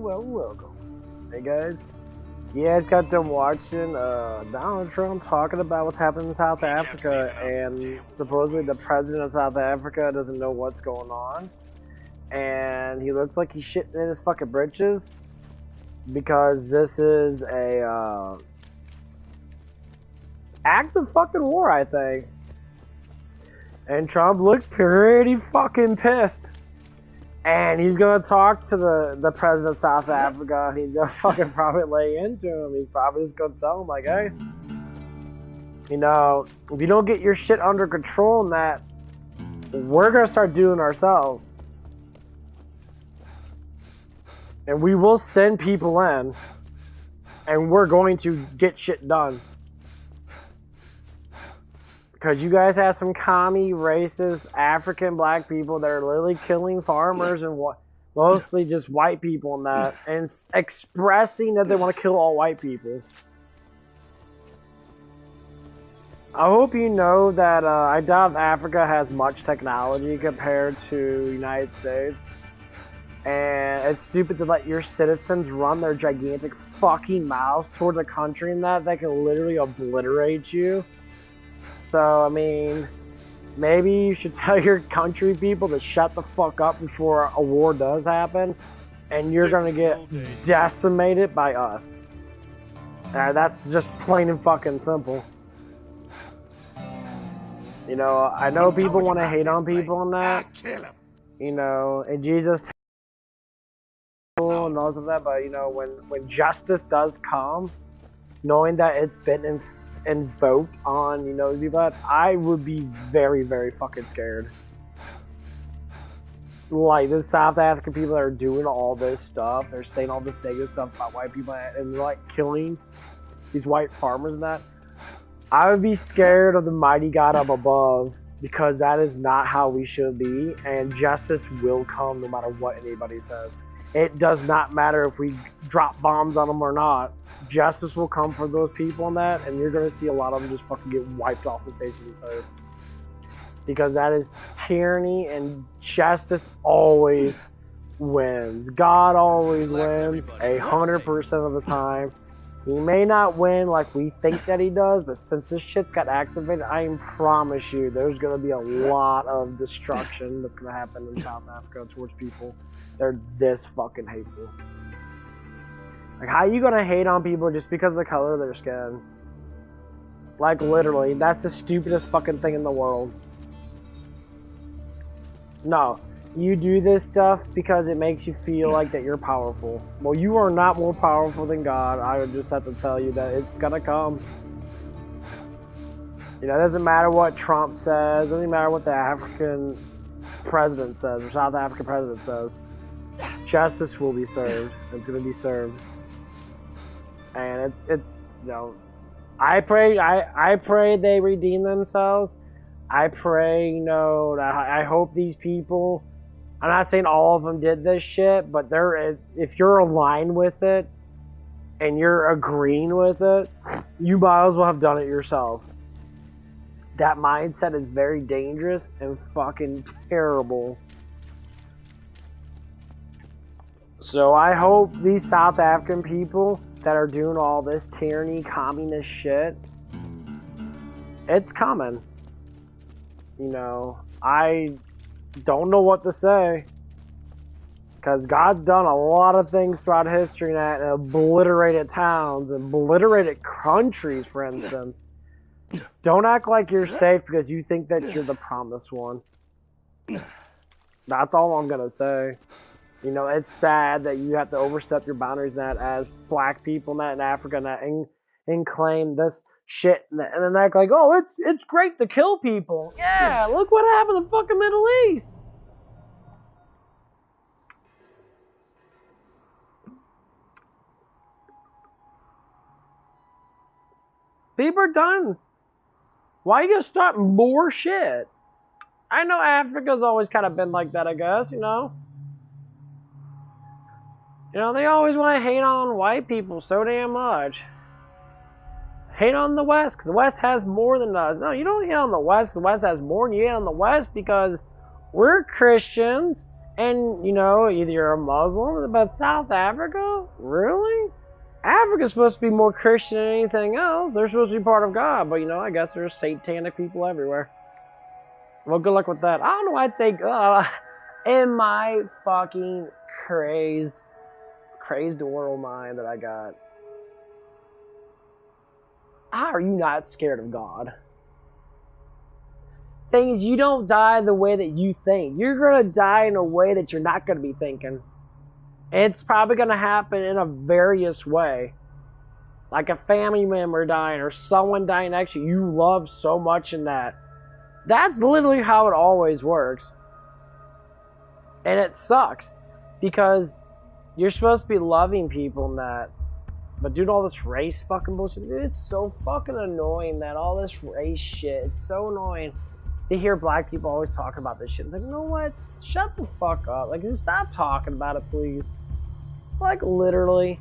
welcome. Hey guys. You guys got done watching Donald Trump talking about what's happening in South Africa, and supposedly the president of South Africa doesn't know what's going on, and he looks like he's shitting in his fucking britches because this is a act of fucking war, I think. And Trump looked pretty fucking pissed. And he's gonna talk to the president of South Africa, and he's gonna fucking probably lay into him. He's probably just gonna tell him, like, hey, you know, if you don't get your shit under control and that, we're gonna start doing ourselves. And we will send people in, and we're going to get shit done. Because you guys have some commie, racist, African black people that are literally killing farmers and mostly just white people and that, and expressing that they want to kill all white people. I hope you know that I doubt Africa has much technology compared to the United States. And it's stupid to let your citizens run their gigantic fucking mouths towards a country and that can literally obliterate you. So, I mean, maybe you should tell your country people to shut the fuck up before a war does happen, and you're gonna get decimated by us. That's just plain and fucking simple. You know, I know people want to hate on people and that, you know, and Jesus and all of that, but, you know, when justice does come, knowing that it's been invoked on, you know, people that, I would be very, very fucking scared. Like, the South African people that are doing all this stuff, they're saying all this negative stuff about white people, and they're like killing these white farmers and that. I would be scared of the mighty God up above, because that is not how we should be, and justice will come no matter what anybody says. It does not matter if we drop bombs on them or not. Justice will come for those people and that, and you're going to see a lot of them just fucking get wiped off the face of this earth. Because that is tyranny, and justice always wins. God always wins 100% of the time. He may not win like we think that he does, but since this shit's got activated, I promise you there's going to be a lot of destruction that's going to happen in South Africa towards people. They're this fucking hateful. Like, how are you gonna hate on people just because of the color of their skin? Like, literally, that's the stupidest fucking thing in the world. No, you do this stuff because it makes you feel like that you're powerful. Well, you are not more powerful than God. I would just have to tell you that it's gonna come. You know, it doesn't matter what Trump says, it doesn't matter what the African president says, or South African president says. Justice will be served. It's going to be served, and you know, I pray they redeem themselves. I pray, you know, that I hope these people. I'm not saying all of them did this shit, but if you're aligned with it and you're agreeing with it, you might as well have done it yourself. That mindset is very dangerous and fucking terrible. So I hope these South African people that are doing all this tyranny, communist shit, it's coming. You know, I don't know what to say. Because God's done a lot of things throughout history and obliterated towns, obliterated countries, for instance. Don't act like you're safe because you think that you're the promised one. That's all I'm going to say. You know, it's sad that you have to overstep your boundaries that as black people in Africa and claim this shit and then act like, oh, it's great to kill people. Yeah, look what happened in the fucking Middle East. People are done. Why are you gonna start more shit? I know Africa's always kind of been like that, I guess, you know. You know, they always want to hate on white people so damn much. Hate on the West, because the West has more than us. No, you don't hate on the West, because the West has more than you hate on the West, because we're Christians, And, you know, either you're a Muslim, but South Africa? Really? Africa's supposed to be more Christian than anything else. They're supposed to be part of God, but, you know, I guess there's satanic people everywhere. Well, good luck with that. I don't know, I think, in my fucking crazed world mind that I got, how are you not scared of God? Thing is, you don't die the way that you think. You're going to die in a way that you're not going to be thinking. It's probably going to happen in a various way. Like a family member dying or someone dying next to you you love so much in that. That's literally how it always works. And it sucks. Because you're supposed to be loving people in that. But dude, all this race fucking bullshit, dude, it's so fucking annoying that all this race shit, it's so annoying to hear black people always talk about this shit. It's like, you know what? Shut the fuck up. Like, just stop talking about it, please. Like, literally.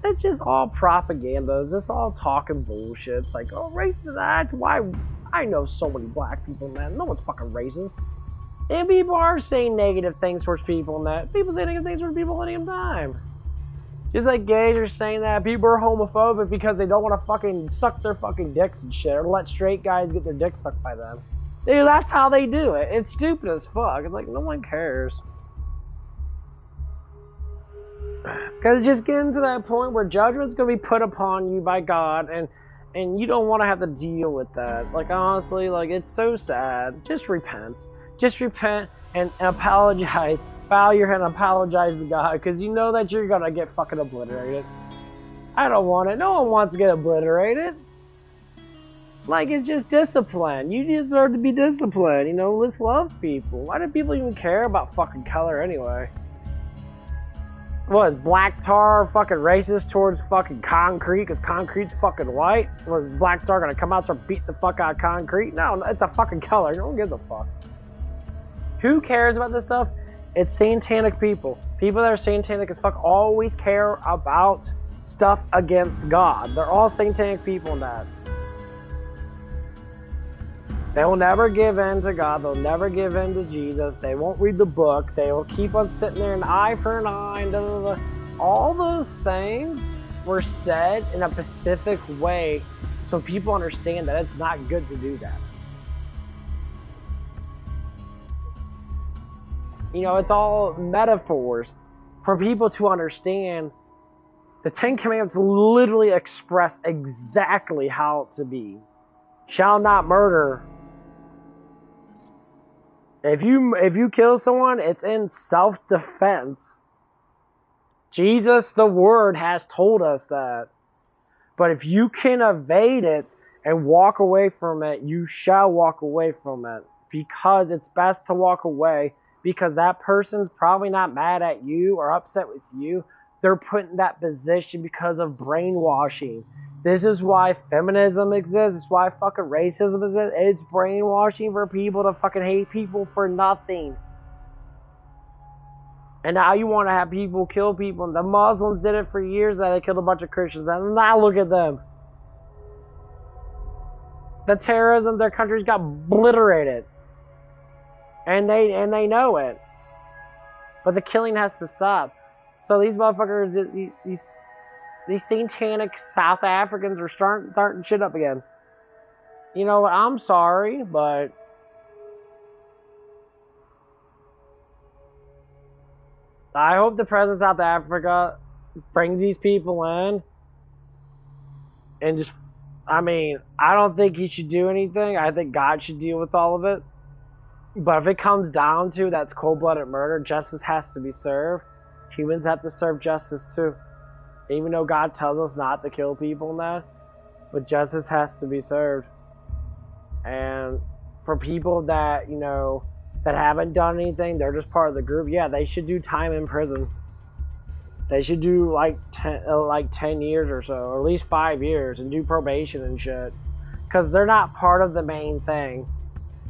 It's just all propaganda. It's just all talking bullshit. It's like, oh, racist, that's why I know so many black people, man. No one's fucking racist. And people are saying negative things towards people and that. People say negative things towards people letting them time. Just like gays are saying that people are homophobic because they don't want to fucking suck their fucking dicks and shit, or let straight guys get their dicks sucked by them. Dude, that's how they do it. It's stupid as fuck. It's like, no one cares. Because it's just getting to that point where judgment's going to be put upon you by God, and you don't want to have to deal with that. Like, honestly, like, it's so sad. Just repent. Just repent and apologize. Bow your head and apologize to God, because you know that you're going to get fucking obliterated. I don't want it. No one wants to get obliterated. Like, it's just discipline. You deserve to be disciplined. You know, let's love people. Why do people even care about fucking color anyway? Was black tar fucking racist towards fucking concrete because concrete's fucking white? Was black tar gonna come out and start beating the fuck out of concrete? No, it's a fucking color. No one gives a fuck. Who cares about this stuff? It's satanic people. People that are satanic as fuck always care about stuff against God. They're all satanic people in that. They will never give in to God. They'll never give in to Jesus. They won't read the book. They will keep on sitting there, an eye for an eye. Blah, blah, blah. All those things were said in a specific way so people understand that it's not good to do that. You know, it's all metaphors for people to understand. The Ten Commandments literally express exactly how to be. Shall not murder. If you kill someone, it's in self-defense. Jesus, the Word, has told us that. But if you can evade it and walk away from it, you shall walk away from it. Because it's best to walk away, because that person's probably not mad at you or upset with you. They're put in that position because of brainwashing. This is why feminism exists. It's why fucking racism exists. It's brainwashing for people to fucking hate people for nothing. And now you want to have people kill people. And the Muslims did it for years. That they killed a bunch of Christians. And now look at them. The terrorism, their countries got obliterated. And they know it. But the killing has to stop. So these motherfuckers, these satanic South Africans are starting shit up again. You know, I'm sorry, but I hope the president of South Africa brings these people in and just, I mean, I don't think he should do anything. I think God should deal with all of it. But if it comes down to that's cold-blooded murder, justice has to be served. Humans have to serve justice too. Even though God tells us not to kill people and that, but justice has to be served. And for people that, you know, that haven't done anything, they're just part of the group, yeah, they should do time in prison. They should do like 10 years or so, or at least 5 years, and do probation and shit. Because they're not part of the main thing.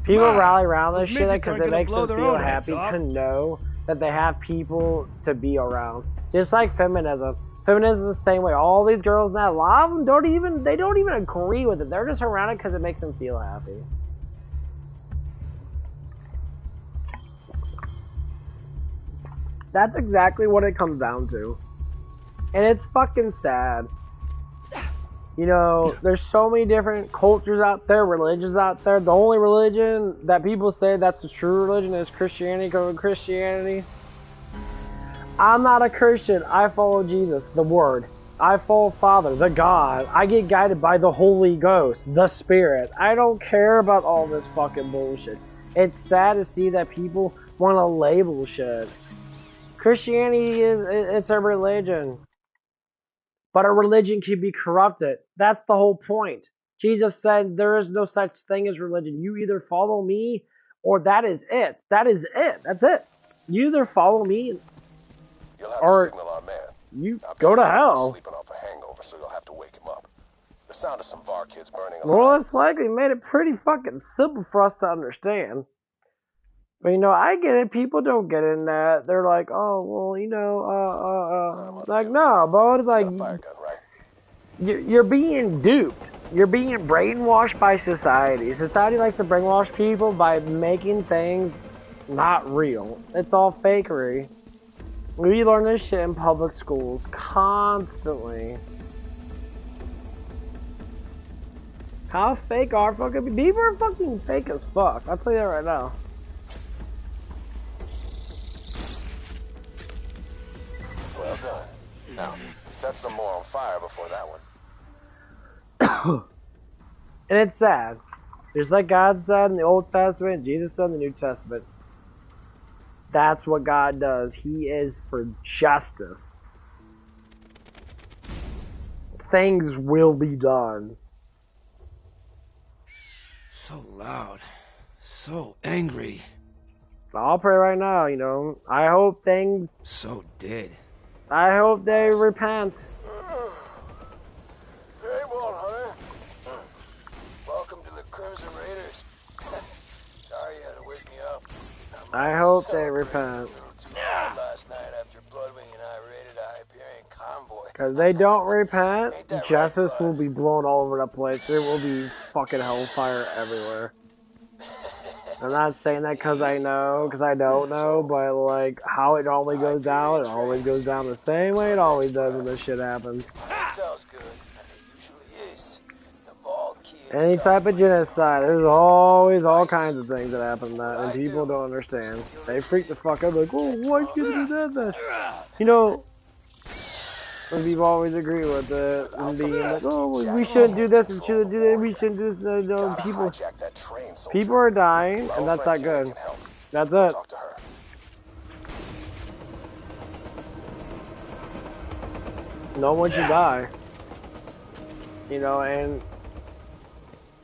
People rally around this shit because it makes them feel happy to know that they have people to be around. Just like feminism. Feminism is the same way. All these girls now, a lot of them don't even agree with it. They're just around it because it makes them feel happy. That's exactly what it comes down to. And it's fucking sad. You know, there's so many different cultures out there, religions out there. The only religion that people say that's the true religion is Christianity. Because Christianity, I'm not a Christian. I follow Jesus, the Word. I follow Father, the God. I get guided by the Holy Ghost, the Spirit. I don't care about all this fucking bullshit. It's sad to see that people want to label shit. Christianity it's a religion. But a religion can be corrupted. That's the whole point. Jesus said there is no such thing as religion. You either follow me or that is it. That is it. That's it. You either follow me or signal our man. you go to hell. Sleeping off a hangover, so you'll have to wake him up. The sound of some VAR kids burning Well, it's likely made it pretty fucking simple for us to understand. But, you know, I get it. People don't get in that. They're like, oh, well, you know, like, no, bro. It's like, you're being duped. You're being brainwashed by society. Society likes to brainwash people by making things not real. It's all fakery. We learn this shit in public schools constantly. How fake are fucking people? Are fucking fake as fuck. I'll tell you that right now. Well done. Now, set some more on fire before that one. And it's sad. Just like God said in the Old Testament, Jesus said in the New Testament. That's what God does. He is for justice. Things will be done. So loud. So angry. I'll pray right now, you know. I hope things... So dead. I hope they repent. Hey, Walt Hunter. Welcome to the Crimson Raiders. Sorry you had to wake me up. I hope they repent. Last night after Bloodwing and I raided a Hyperion convoy. Because they don't repent, justice will be blown all over the place. There will be fucking hellfire everywhere. I'm not saying that because I know, because I don't know, but like how it normally goes down, it always goes down the same way it always does when this shit happens. Sounds good. It usually is. The vault key. Any type of genocide, there's always all kinds of things that happen that, and people don't understand. They freak the fuck out, like, oh, why should you do that? You know, and people always agree with it, and being like, oh, we shouldn't do this, and shouldn't do that, we shouldn't do this. No, people are dying, and that's not good. That's it. No one should die. You know, and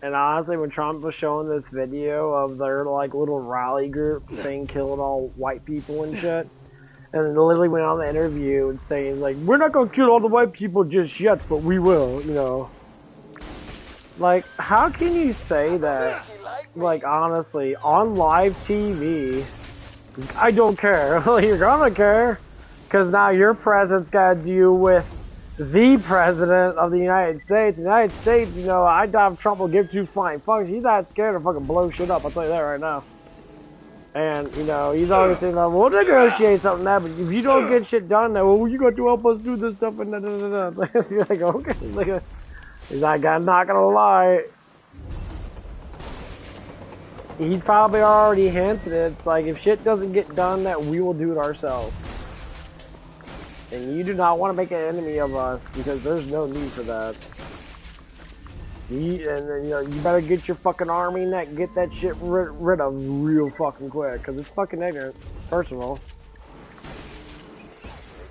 honestly, when Trump was showing this video of their like little rally group saying killing all white people and shit, and literally went on the interview and saying like, we're not gonna kill all the white people just yet, but we will, you know. Like, how can you say that? Like, honestly, on live TV, I don't care. You're gonna care, because now your president's gotta deal with the president of the United States. The United States, you know, I doubt Trump will give two flying fucks. He's not scared to fucking blow shit up, I'll tell you that right now. And, you know, he's always saying, like, we'll negotiate something that, but if you don't get shit done, then, well, you got to help us do this stuff, and da-da-da-da. He's like, okay. He's like, I'm not gonna lie. He's probably already hinted it. It's like, if shit doesn't get done, that we will do it ourselves. And you do not want to make an enemy of us, because there's no need for that. You know, you better get your fucking army and get that shit rid of real fucking quick, because it's fucking ignorant, first of all.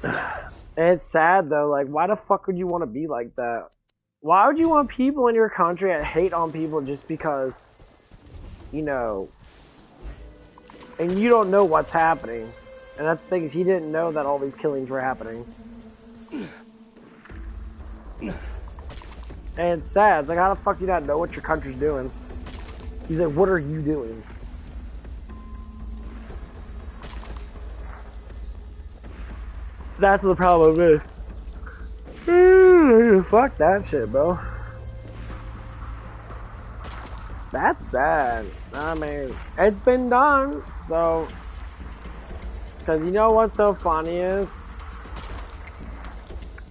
And it's sad, though. Like, why the fuck would you want to be like that? Why would you want people in your country that hate on people just because, you know, and you don't know what's happening? And that's the thing, is he didn't know that all these killings were happening. And it's sad. It's like, how the fuck do you not know what your country's doing? He's like, what are you doing? That's what the problem is. Fuck that shit, bro. That's sad. I mean, it's been done, so... Because you know what's so funny is,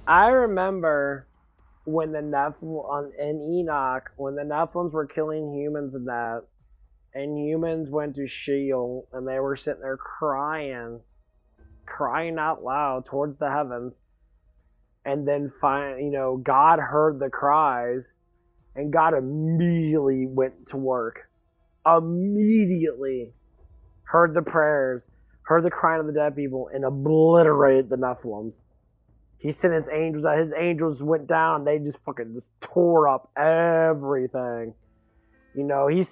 I remember when the Nephilim in Enoch, when the Nephilims were killing humans and that, and humans went to Sheol, and they were sitting there crying out loud towards the heavens, and then God heard the cries, and God immediately went to work. Immediately heard the prayers, heard the crying of the dead people, and obliterated the Nephilims. He sent his angels out. His angels went down, and they just fucking tore up everything. You know, he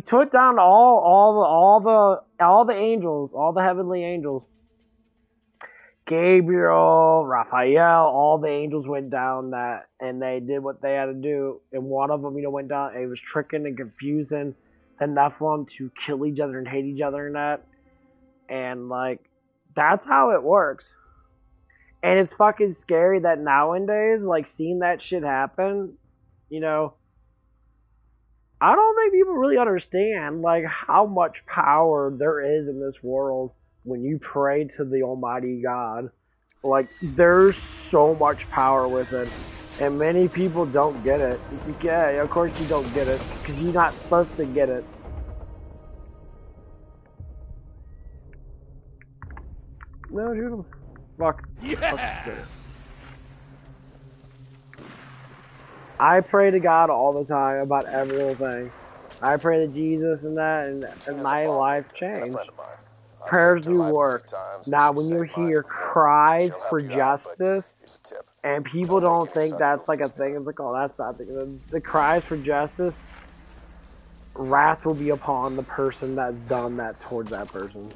took down all the angels, all the heavenly angels. Gabriel, Raphael, all the angels went down and they did what they had to do. And one of them, went down. And it was tricking and confusing the Nephilim to kill each other and hate each other and that. And that's how it works. And it's fucking scary that nowadays, seeing that shit happen, I don't think people really understand, how much power there is in this world when you pray to the Almighty God. There's so much power with it. And many people don't get it. Yeah, of course you don't get it, because you're not supposed to get it. No, dude. Fuck. Yeah! Fuck. I pray to God all the time about every little thing. I pray to Jesus and that, and my life changed. Prayers do work. Now, when you hear cries for justice, and people don't think that's a thing, it's oh, that's not the cries for justice, wrath will be upon the person that's done that towards that person.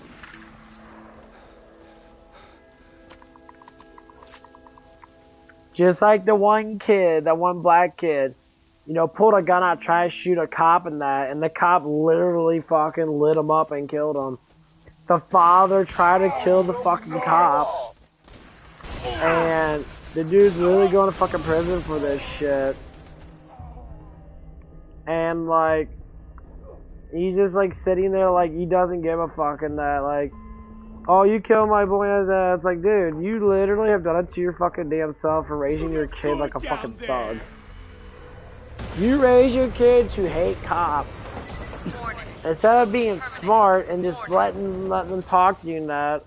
Just like the one kid, that one black kid, pulled a gun out, tried to shoot a cop and the cop literally fucking lit him up and killed him. The father tried to kill the fucking cop, and the dude's literally going to fucking prison for this shit. And he's just sitting there he doesn't give a fuck and that oh, you killed my boy. It's dude, you literally have done it to your fucking damn self for raising your kid like a fucking thug. You raise your kid to hate cops. Instead of being smart and just letting them talk to you and that,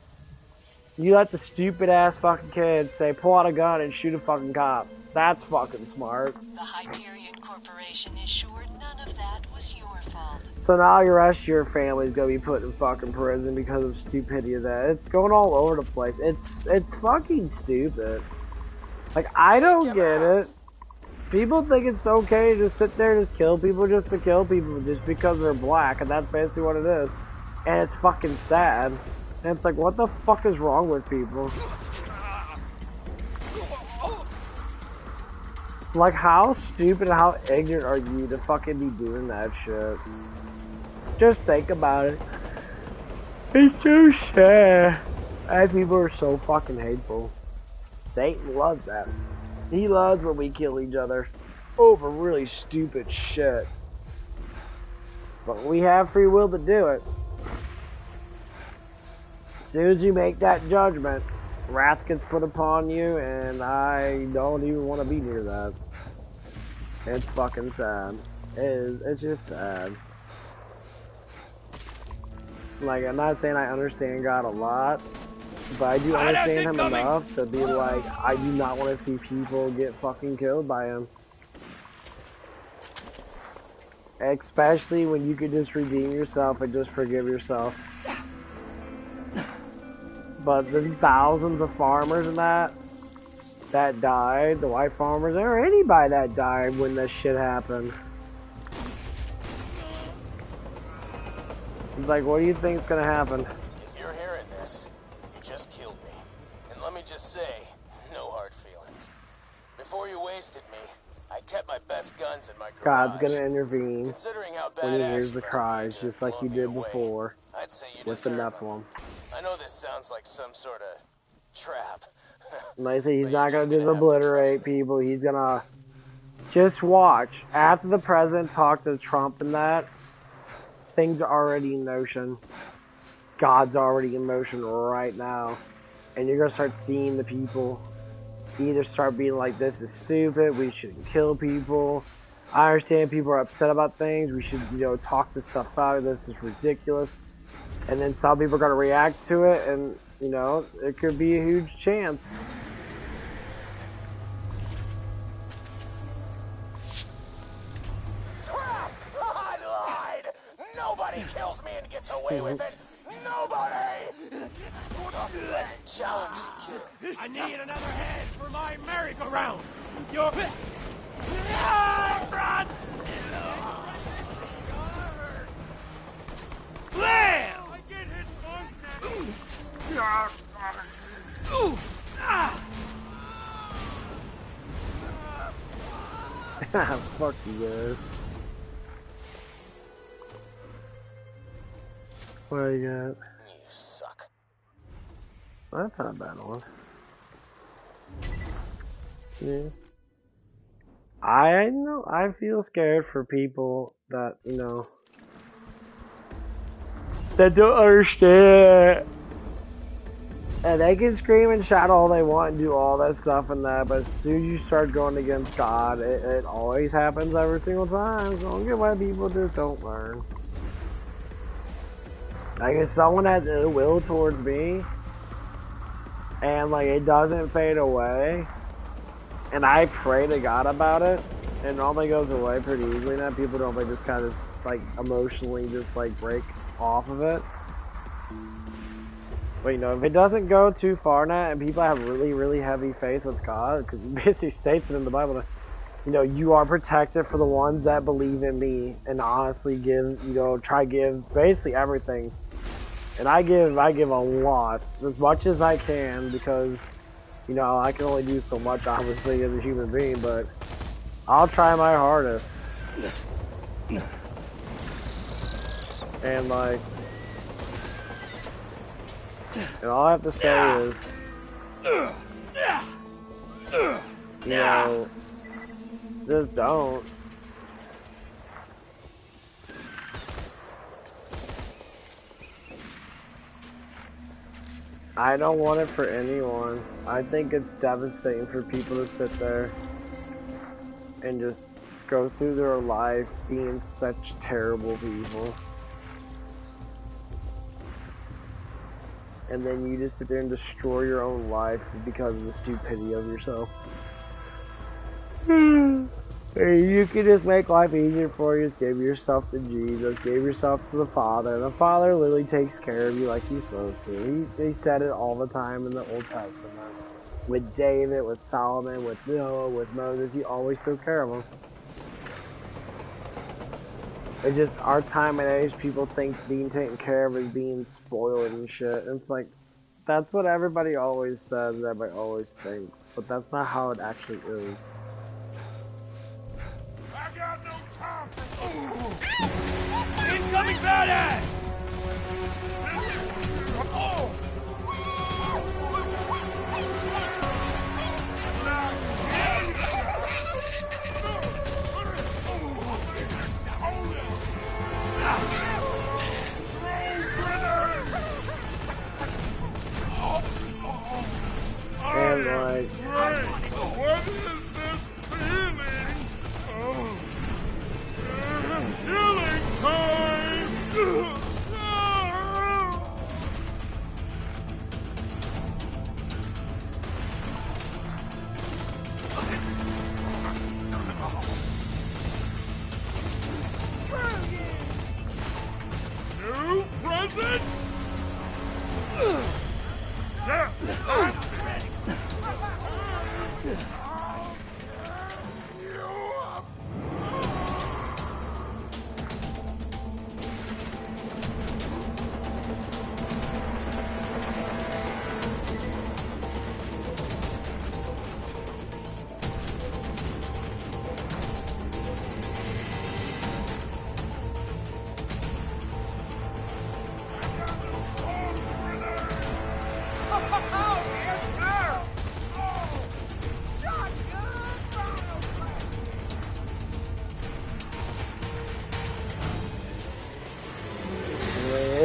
you let the stupid ass fucking kid say, pull out a gun and shoot a fucking cop. That's fucking smart. The Hyperion Corporation is sure none of that was your fault. So now the rest of your family's gonna be put in fucking prison because of stupidity of that. It's going all over the place. It's fucking stupid. I don't get it. People think it's okay to just sit there and just kill people just to kill people just because they're black, and that's basically what it is. And it's fucking sad. And it's what the fuck is wrong with people? How stupid and how ignorant are you to fucking be doing that shit? Just think about it. It's so sad. And people are so fucking hateful. Satan loves that. He loves when we kill each other over really stupid shit. But we have free will to do it. As soon as you make that judgment, wrath gets put upon you, and I don't even want to be near that. It's fucking sad. It's just sad. I'm not saying I understand God a lot, but I do understand him enough to be I do not want to see people get fucking killed by him. Especially when you could just redeem yourself and just forgive yourself. But the thousands of farmers and that died, the white farmers, or anybody that died when this shit happened. It's what do you think is gonna happen? If you're hearing this, you just killed me. And let me just say, no hard feelings. Before you wasted me, I kept my best guns in my garage. God's gonna intervene Considering how when he badass hears the cries, just like he did away, before I'd say you with the deserve 'em. Nephilim. I know this sounds like some sort of trap. Like I say, he's But not you're gonna just gonna just have to obliterate trust me. people. He's gonna just watch. After the president talked to Trump and that, things are already in motion. God's already in motion right now. And you're going to start seeing the people either start being like, this is stupid, we shouldn't kill people. I understand people are upset about things, we should, talk this stuff out, this is ridiculous. And then some people are going to react to it, and, it could be a huge chance. Trap! I lied! Nobody kills me and gets away with it! Nobody! Challenge you, kid. I need another head for my merry-go-round. You're... Run! Blam! I get his Fuck you guys. What do you got? You suck. That's not a bad one. Yeah. I know, I feel scared for people that, that don't understand. And they can scream and shout all they want and do all that stuff and that, but as soon as you start going against God, it always happens every single time. So I don't get why people just don't learn. Like, if someone has ill will towards me, and like it doesn't fade away, and I pray to God about it, and it normally goes away pretty easily. Now people don't just kind of like emotionally just like break off of it. But if it doesn't go too far now, and people have really, really heavy faith with God, because it basically states it in the Bible that, you are protected for the ones that believe in me, and honestly give, try give basically everything. And I give a lot, as much as I can, because, I can only do so much, obviously, as a human being, but I'll try my hardest. And, like, and all I have to say is, just don't. I don't want it for anyone. I think it's devastating for people to sit there and just go through their life being such terrible people. And then you just sit there and destroy your own life because of the stupidity of yourself. You can just make life easier for you. Just give yourself to Jesus. Give yourself to the Father. And the Father literally takes care of you like He's supposed to. He said it all the time in the Old Testament. With David, with Solomon, with Noah, with Moses. He always took care of them. It's just our time and age, people think being taken care of is being spoiled and shit. And it's like, that's what everybody always says, everybody always thinks. But that's not how it actually is. I got no time for... Incoming badass! Oh! And like, what is this feeling? Oh. Healing time! New present?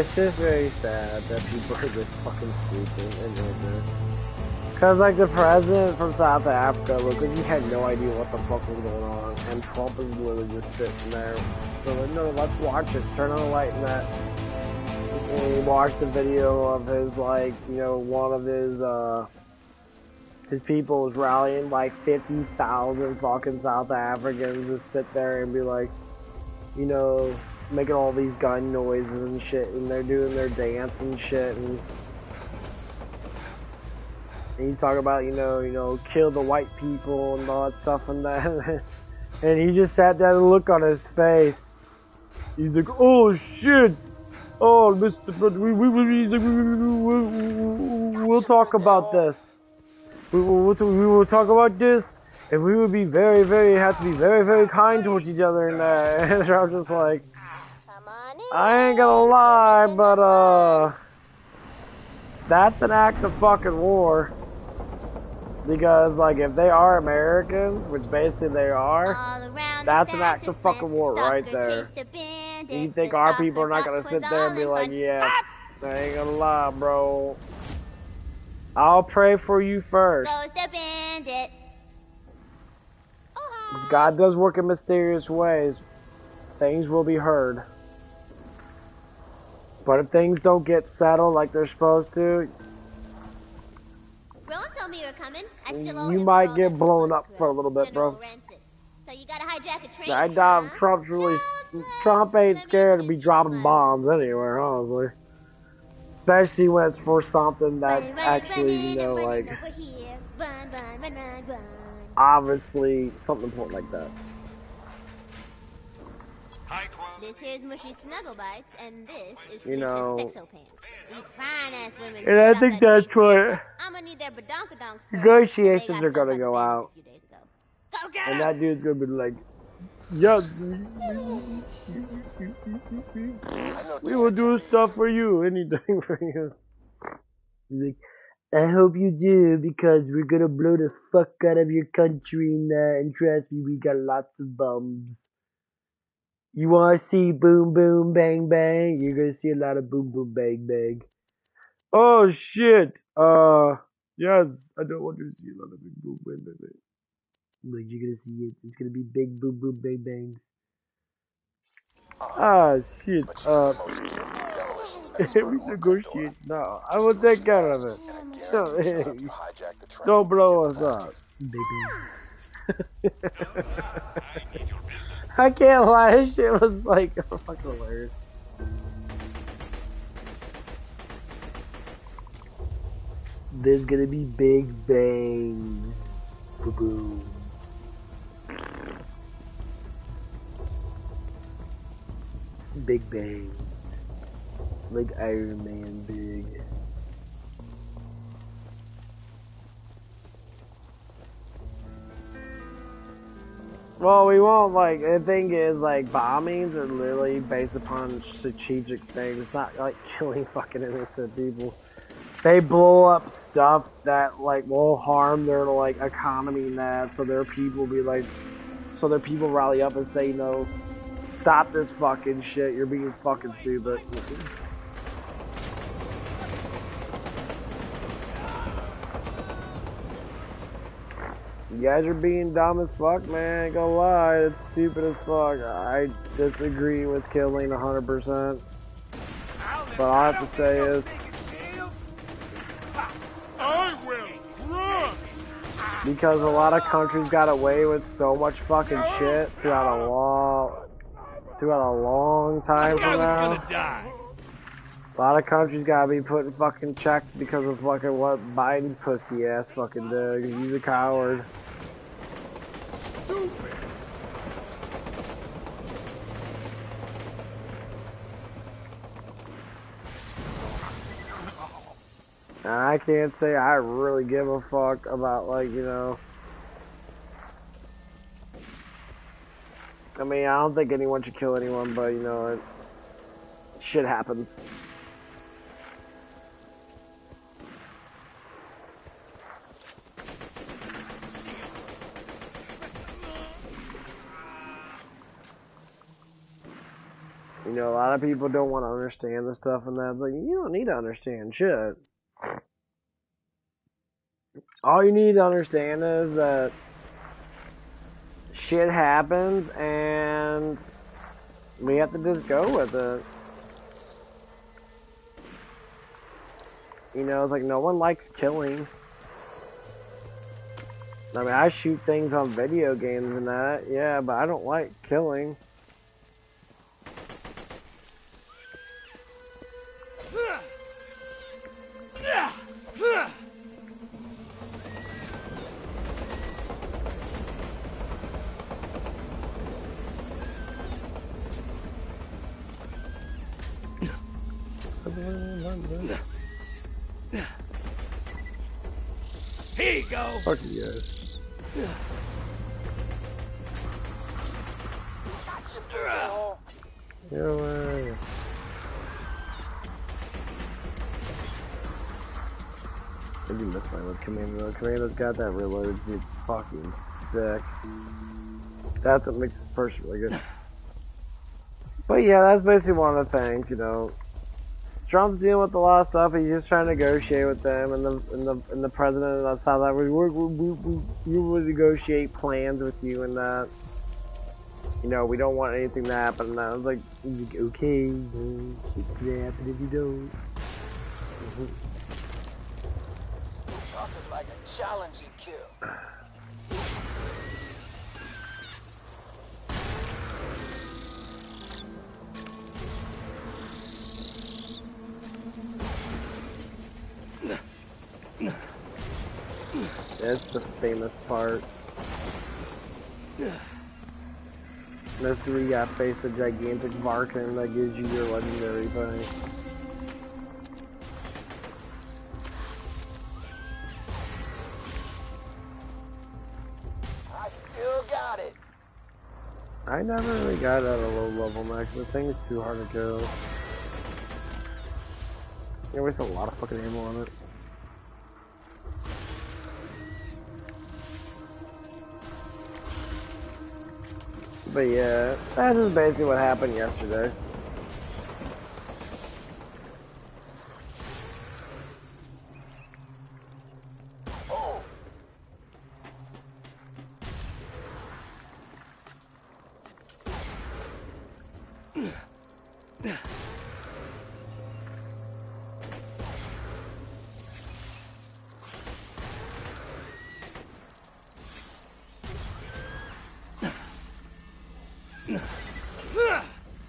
it's just very sad that people are just fucking stupid and ignorant. Cause like the president from South Africa looked like he had no idea what the fuck was going on, and Trump is literally just sitting there. So like, no, let's watch it. Turn on the light and that. And he watched the video of his like, you know, one of his people was rallying like 50,000 fucking South Africans to sit there and be like, you know, making all these gun noises and shit, and they're doing their dance and shit, and you talk about, you know, kill the white people and all that stuff and that, and he just sat there and look on his face. He's like, oh shit, oh Mr. We'll talk about this. We will talk about this, and we would be very, very, have to be very, very kind towards each other and that. And I was just like, I ain't gonna lie, but that's an act of fucking war. Because like if they are Americans, which basically they are, that's an act of fucking war right there. You think our people are not gonna sit there and be like, yeah, I ain't gonna lie, bro. I'll pray for you first. God does work in mysterious ways. Things will be heard. But if things don't get settled like they're supposed to, told me you were coming. I still owe you him might for get all blown that up for a little bit, bro. So you gotta hijack a train. I doubt Trump's really. Trump ain't scared to be dropping bombs anywhere, honestly. Especially when it's for something that's actually, you know, like obviously something important like that. This here's Mushy Snuggle Bites, and this is You Felicia's know, Sexo Pants. These fine ass women. and I think that's what I'm gonna need their badonkadonks first. negotiations are gonna go out. Go get And that dude's gonna be like, yes, we will do stuff for you, anything for you. He's like, I hope you do, because we're gonna blow the fuck out of your country, and trust me, we got lots of bombs. You wanna see boom boom bang bang? You're gonna see a lot of boom boom bang bang. Oh shit! Yes, I don't want to see a lot of big boom bang bang bang. Like, you're gonna see it. It's gonna be big boom boom bang bangs. Ah shit. We negotiate. No, I will take care of it. Don't blow us up, baby. I can't lie, this shit was like fucking hilarious. There's gonna be big bangs. Boom. Big bang. Like Iron Man big. Well, we won't, like, the thing is, like, bombings are literally based upon strategic things. It's not, like, killing fucking innocent people. They blow up stuff that, like, will harm their, like, economy and that, so their people be like, so their people rally up and say, you know, stop this fucking shit, you're being fucking stupid. You guys are being dumb as fuck, man. I ain't gonna lie, it's stupid as fuck. I disagree with killing 100%. But all I have to say is, I will crush. because a lot of countries got away with so much fucking shit throughout a long time from now. Gonna die. A lot of countries gotta be put in fucking check because of fucking what Biden's pussy ass fucking did. He's a coward. Stupid. And I can't say I really give a fuck about, like, you know. I mean, I don't think anyone should kill anyone, but, you know, shit happens. You know, a lot of people don't want to understand the stuff and that. Like, you don't need to understand shit. All you need to understand is that shit happens and we have to just go with it. You know, it's like no one likes killing. I mean, I shoot things on video games and that, yeah, but I don't like killing. Here you go. Fuck you guys. Yeah. I do miss my little commando. Commando's got that reload. It's fucking sick. That's what makes this person really good. But yeah, that's basically one of the things, you know. Trump's dealing with a lot of stuff. He's just trying to negotiate with them, and the president and that's how that we will negotiate plans with you and that. You know, we don't want anything to happen. And I was like, okay, shit can happen if you don't. Nothing like a challenging kill. That's the famous part. That's where you gotta face the gigantic Varkin that gives you your legendary thing. I still got it. I never really got at a low level max. The thing is too hard to kill. You waste a lot of fucking ammo on it. But yeah, that's just basically what happened yesterday. Oh.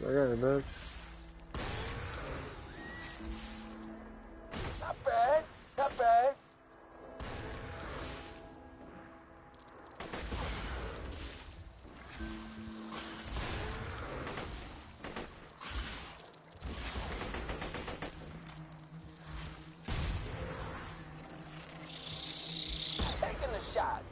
I got it, man. Not bad, not bad. Taking the shot.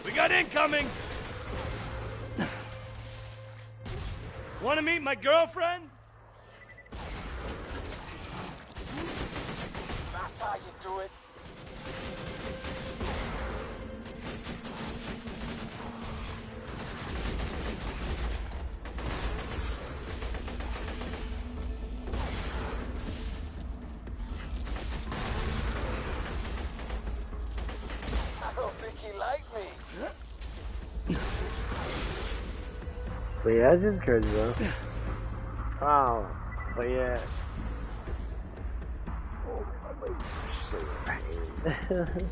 We got incoming. Want to meet my girlfriend? That's how you do it. I don't think he liked me. But yeah, it's just crazy though. Oh, but yeah. Oh, my leg's so pain.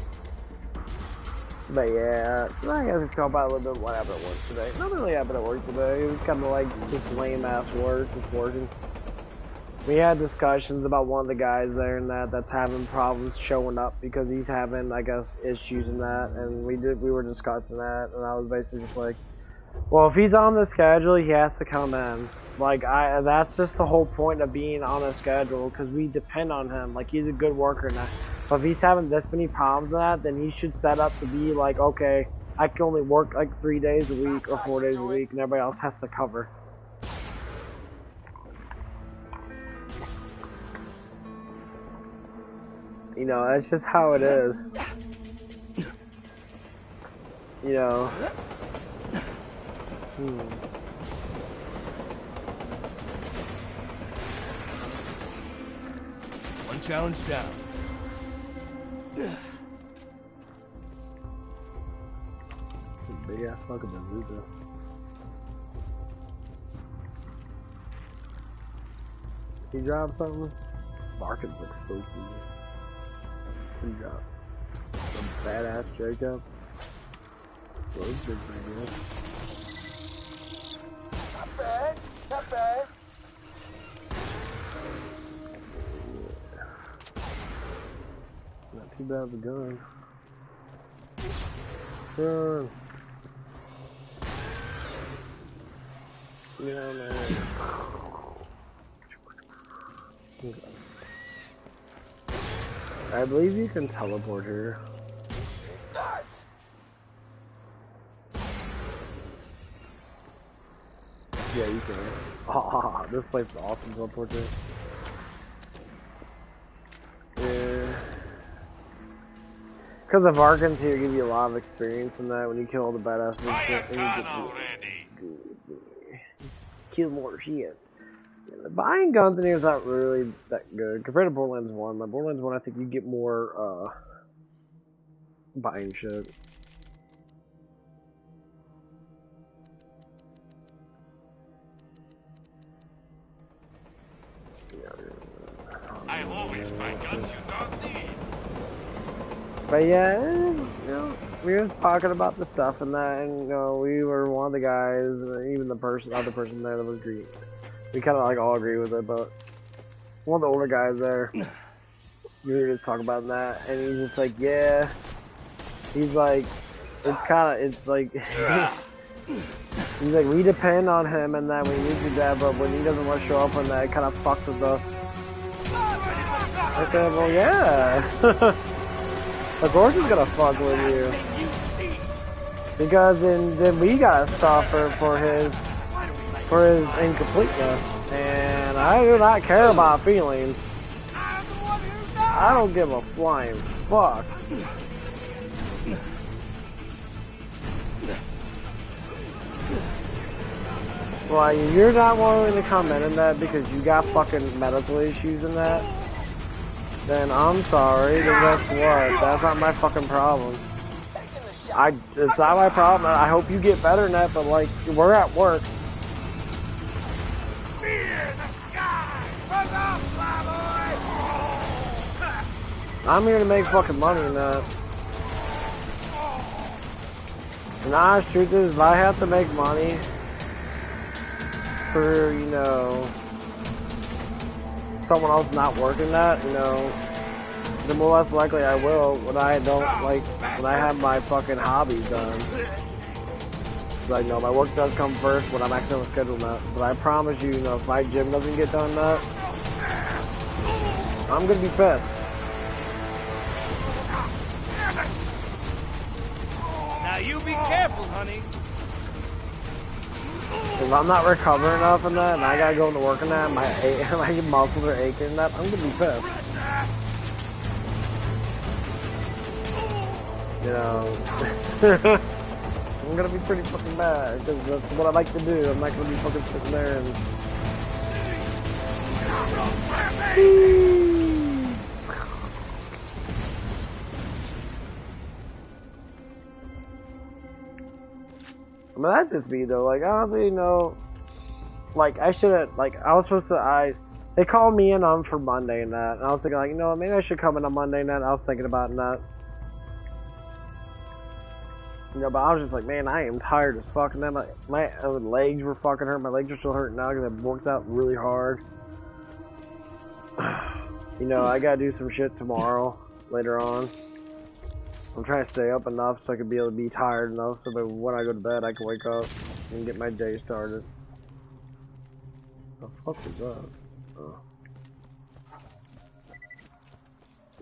But yeah, I guess it's talk about a little bit what happened at work today. Nothing really happened at work today. It was kind of like just lame ass work, just working. We had discussions about one of the guys there and that's having problems showing up because he's having, I guess, issues in that, and we were discussing that, and I was basically just like, well, if he's on the schedule, he has to come in. Like, that's just the whole point of being on a schedule, because we depend on him. Like, he's a good worker now. But if he's having this many problems in that, then he should set up to be like, okay, I can only work like 3 days a week or 4 days a week, and everybody else has to cover. You know, that's just how it is. You know. One challenge down. Big ass fucking bazooka. He dropped something? Markins looks so cool. He dropped some badass Jacob. Those big things. Not bad, not bad. Not too bad of a gun. Run. Yeah, man. I believe you can teleport here. Darts. Yeah, you can. Oh, this place is awesome teleport here. Yeah. Because the Varkins here give you a lot of experience in that when you kill all the badasses and shit. And you get kill more shit. Yeah, buying guns in here is not really that good compared to BorderLand 1. Like BorderLand 1, I think you get more buying shit. I always find guns you don't need. But yeah, you know, we were just talking about the stuff and that, and you know, we were one of the guys, and even the other person there that was green. We kind of like all agree with it, but one of the older guys there, we were just talking about that, and he's just like, yeah, he's like, it's like, he's like, we depend on him and that we need to do that, but when he doesn't want to show up on that, it kind of fucks with us. I said, well, yeah. Of course he's gonna fuck with you. Because then we gotta suffer for his incompleteness. And I do not care about feelings. I don't give a flying fuck. Well, you're not willing to come in that because you got fucking medical issues in that. Then I'm sorry, then guess what? That's not my fucking problem. It's not my problem. I hope you get better than that, but like, we're at work. I'm here to make fucking money in that. And the honest truth is, if I have to make money for, you know, someone else not working that, you know, then more less likely I will when I don't, like, when I have my fucking hobbies done. Like, no, my work does come first when I'm actually on the schedule that. But I promise you, you know, if my gym doesn't get done that, I'm gonna be pissed. Now you be careful, honey. If I'm not recovering enough in that, and I gotta go into work in that, my muscles are aching in that, I'm gonna be pissed. You know, I'm gonna be pretty fucking bad, because that's what I like to do. I'm not gonna be fucking sitting there and... I mean, that's just me though. Like, honestly, you know, like, I should've, like, I was supposed to, they called me in on for Monday and that, and I was thinking, like, you know, maybe I should come in on Monday and that. I was thinking about that. You know, but I was just like, man, I am tired as fuck. And then my legs were fucking hurt. My legs are still hurting now because I've worked out really hard. You know, I gotta do some shit tomorrow, later on. I'm trying to stay up enough so I can be able to be tired enough so that when I go to bed I can wake up and get my day started. The fuck was that? Oh.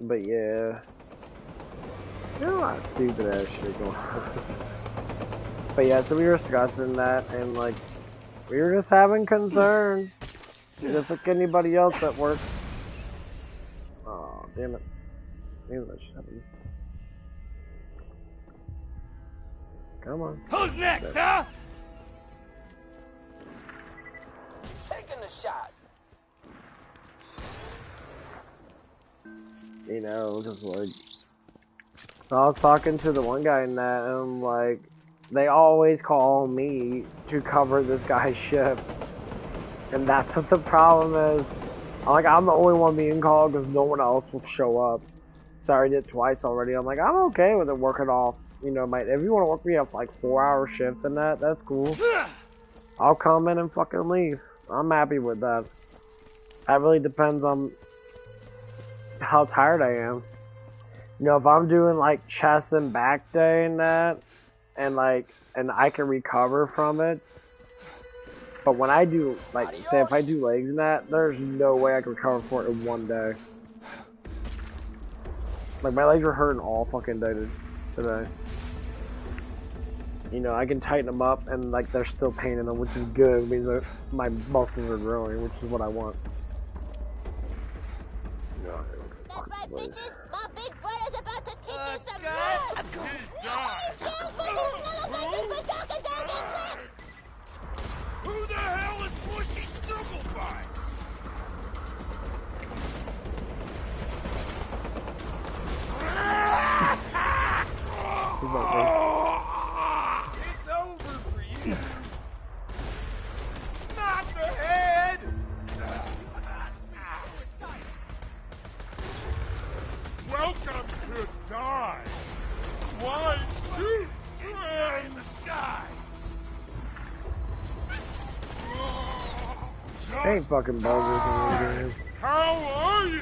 But yeah. There's a lot of stupid ass shit going on. But yeah, so we were discussing that and like, we were just having concerns. Just like anybody else at work. Oh, damn it. Maybe that should happen. Come on. Who's next, huh? Taking the shot. You know, just like, so I was talking to the one guy in that, and I'm like, they always call me to cover this guy's ship, and that's what the problem is. I'm the only one being called because no one else will show up. So I did it twice already. I'm like, I'm okay with it working off. You know, if you want to work me up like 4-hour shift and that's cool. I'll come in and fucking leave. I'm happy with that. That really depends on how tired I am. You know, if I'm doing like chest and back day and that, and I can recover from it. But when I do, like, say if I do legs and that, there's no way I can recover for it in one day. Like, my legs were hurting all fucking day today. You know, I can tighten them up and like they're still paining them, which is good. It means that my muscles are growing, which is what I want. That's right, bitches. My big brother's about to teach you some moves. Nobody scares bushy snuggle bites but Dr. Dog and Flips. Who the hell is Mushy Snugglebites? It's over for you. Not the head. Welcome to die. Why shoot in the sky? Ain't fucking buggers in this game. How are you?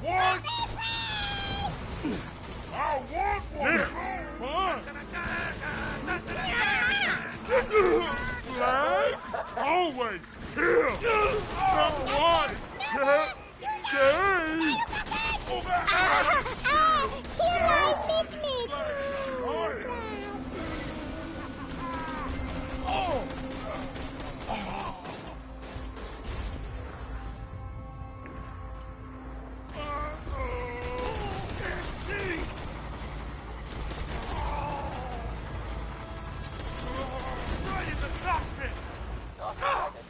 What? I want one. Flag? Always kill. Someone can't stay.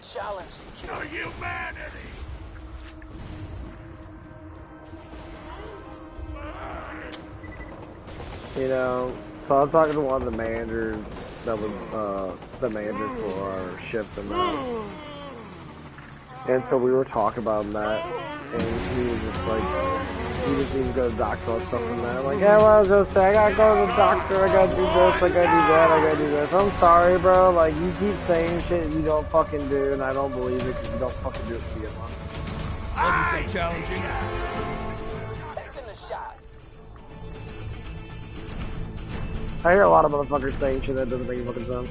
Challenge you. To humanity. You know, so I was talking to one of the managers that was the manager for our shift and that. And so we were talking about that, and he was just like, he just needs to go to the doctor and stuff and that. I'm like, yeah, well, I was gonna say, I gotta go to the doctor, I gotta do this, I gotta do that, I gotta do this. I'm sorry, bro, like, you keep saying shit you don't fucking do, and I don't believe it because you don't fucking do it to get one. Wasn't so challenging. Taking the shot. I hear a lot of motherfuckers saying shit that doesn't make any fucking sense.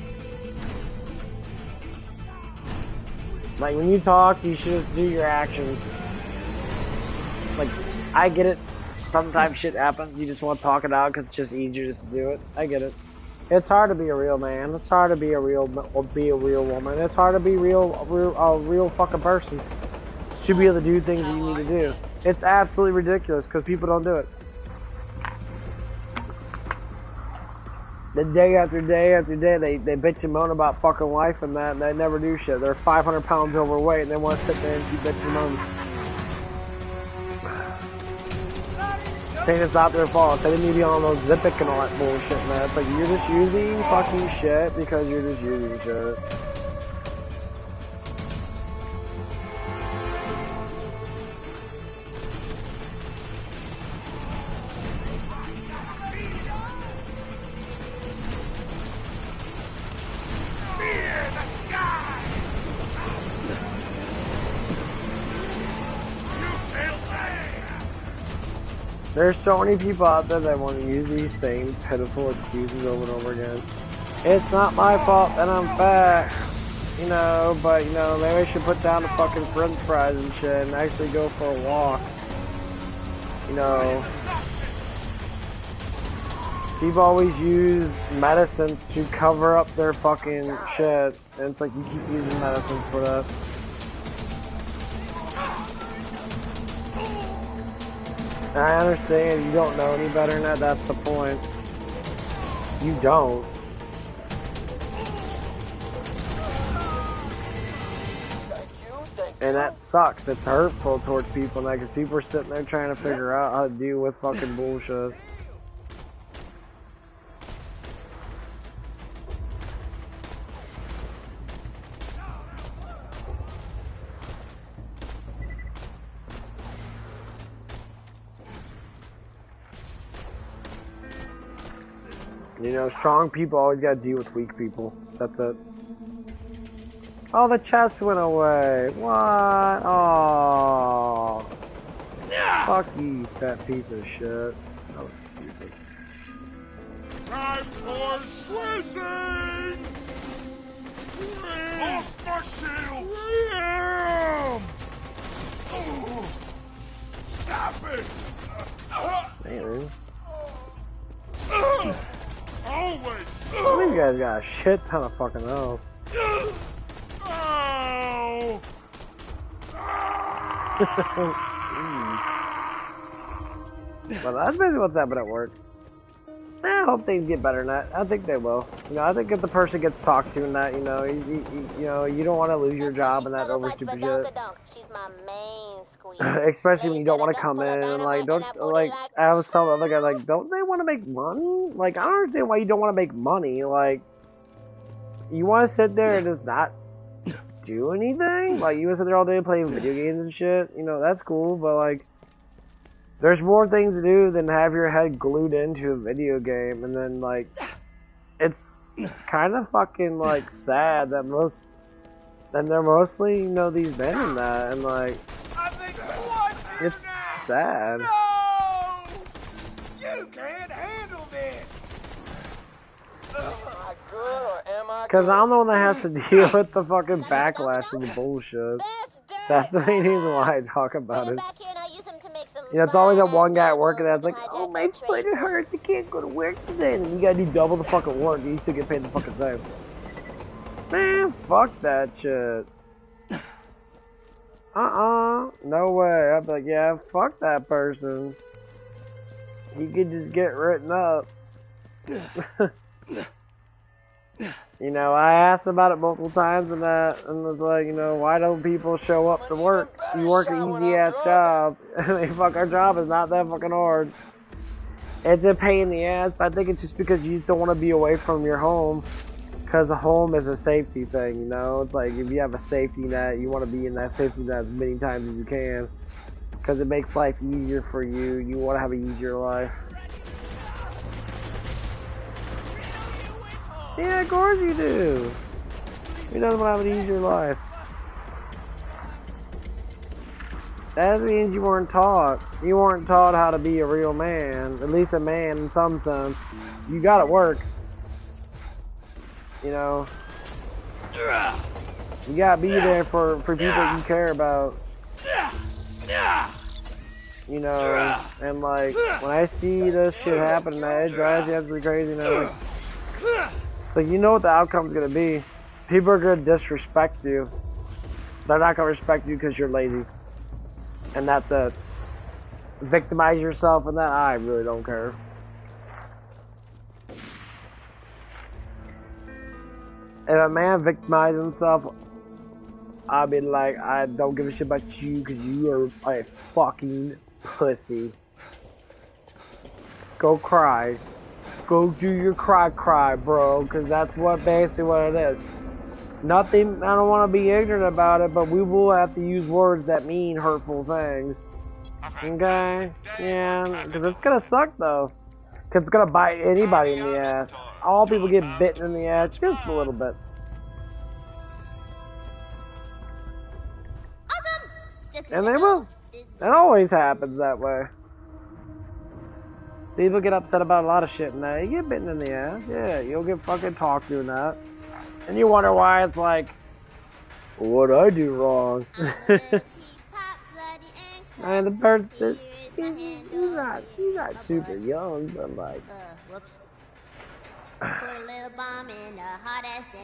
Like, when you talk, you should just do your actions. Like, I get it. Sometimes shit happens. You just want to talk it out because it's just easier just to do it. I get it. It's hard to be a real man. It's hard to be a real woman. It's hard to be a real fucking person. To be able to do things that you need to do. It's absolutely ridiculous because people don't do it. The day after day after day, they bitch and moan about fucking life and that, and they never do shit. They're 500 pounds overweight and they want to sit there and keep bitching and moaning. Saying it's not their fault. They didn't need to be on those Zipic and all that bullshit, man. It's like, you're just using fucking shit because you're just using shit. There's so many people out there that want to use these same pitiful excuses over and over again. It's not my fault that I'm fat, you know, but, you know, maybe I should put down the fucking french fries and shit and actually go for a walk. You know, people always use medicines to cover up their fucking shit, and it's like, you keep using medicines for that. I understand you don't know any better than that. That's the point. You don't. And that sucks. It's hurtful towards people now because people are sitting there trying to figure out how to deal with fucking bullshit. You know, strong people always gotta deal with weak people. That's it. Oh, the chest went away. What? Oh. Fuck you, fat piece of shit. That was stupid. Time for swishing! Lost my shields! Oh, stop it! Man. Always! These guys got a shit ton of fucking health. Oh! Well, that's basically what's happening at work. I hope things get better than that. I think they will. You know, I think if the person gets talked to and that, you know, you don't want to lose your job and that over stupid shit. She's my main squeeze. Especially when you don't want to come in and like, don't like. I was telling the other guy like, don't they want to make money? Like, I don't understand why you don't want to make money. Like, you want to sit there and just not do anything? Like, you want to sit there all day playing video games and shit. You know, that's cool, but like. There's more things to do than have your head glued into a video game, and then, like, it's kind of fucking, like, sad that they're mostly, you know, these men in that, and, like, it's sad. No! You can't handle this! Am I good or am I Because good? I'm the one that has to deal with the fucking backlash of the bullshit. That's the main reason why I talk about it. You know, it's always that one guy at work that's like, oh, my foot hurts, I can't go to work today. And you gotta do double the fucking work, and you still get paid the fucking same. Man, fuck that shit. No way. I'd be like, yeah, fuck that person. He could just get written up. You know, I asked about it multiple times and was like, you know, why don't people show up to work? You work an easy ass job. I mean, fuck, our job is not that fucking hard. It's a pain in the ass, but I think it's just because you just don't want to be away from your home. Because a home is a safety thing, you know? It's like, if you have a safety net, you want to be in that safety net as many times as you can. Because it makes life easier for you. You want to have an easier life. Yeah, of course you do. Who doesn't want to have an easier life? That means you weren't taught. You weren't taught how to be a real man. At least a man in some sense. You gotta work. You know. You gotta be there for people you care about. You know, and like, when I see this shit happen, it drives you absolutely crazy, you know. Like, you know what the outcome's gonna be. People are gonna disrespect you. They're not gonna respect you because you're lazy. And that's it. Victimize yourself and that, I really don't care. If a man victimizes himself, I'll be like, I don't give a shit about you because you are a fucking pussy. Go cry. Go do your cry, bro, because that's basically what it is. Nothing, I don't want to be ignorant about it, but we will have to use words that mean hurtful things. Okay? Yeah, because it's going to suck, though. Because it's going to bite anybody in the ass. All people get bitten in the ass, just a little bit. And they will. It always happens that way. People get upset about a lot of shit and that. You get bitten in the ass. Yeah, you'll get fucking talked to and that. And you wonder why it's like, what'd I do wrong? And the person, he's not super young, but like,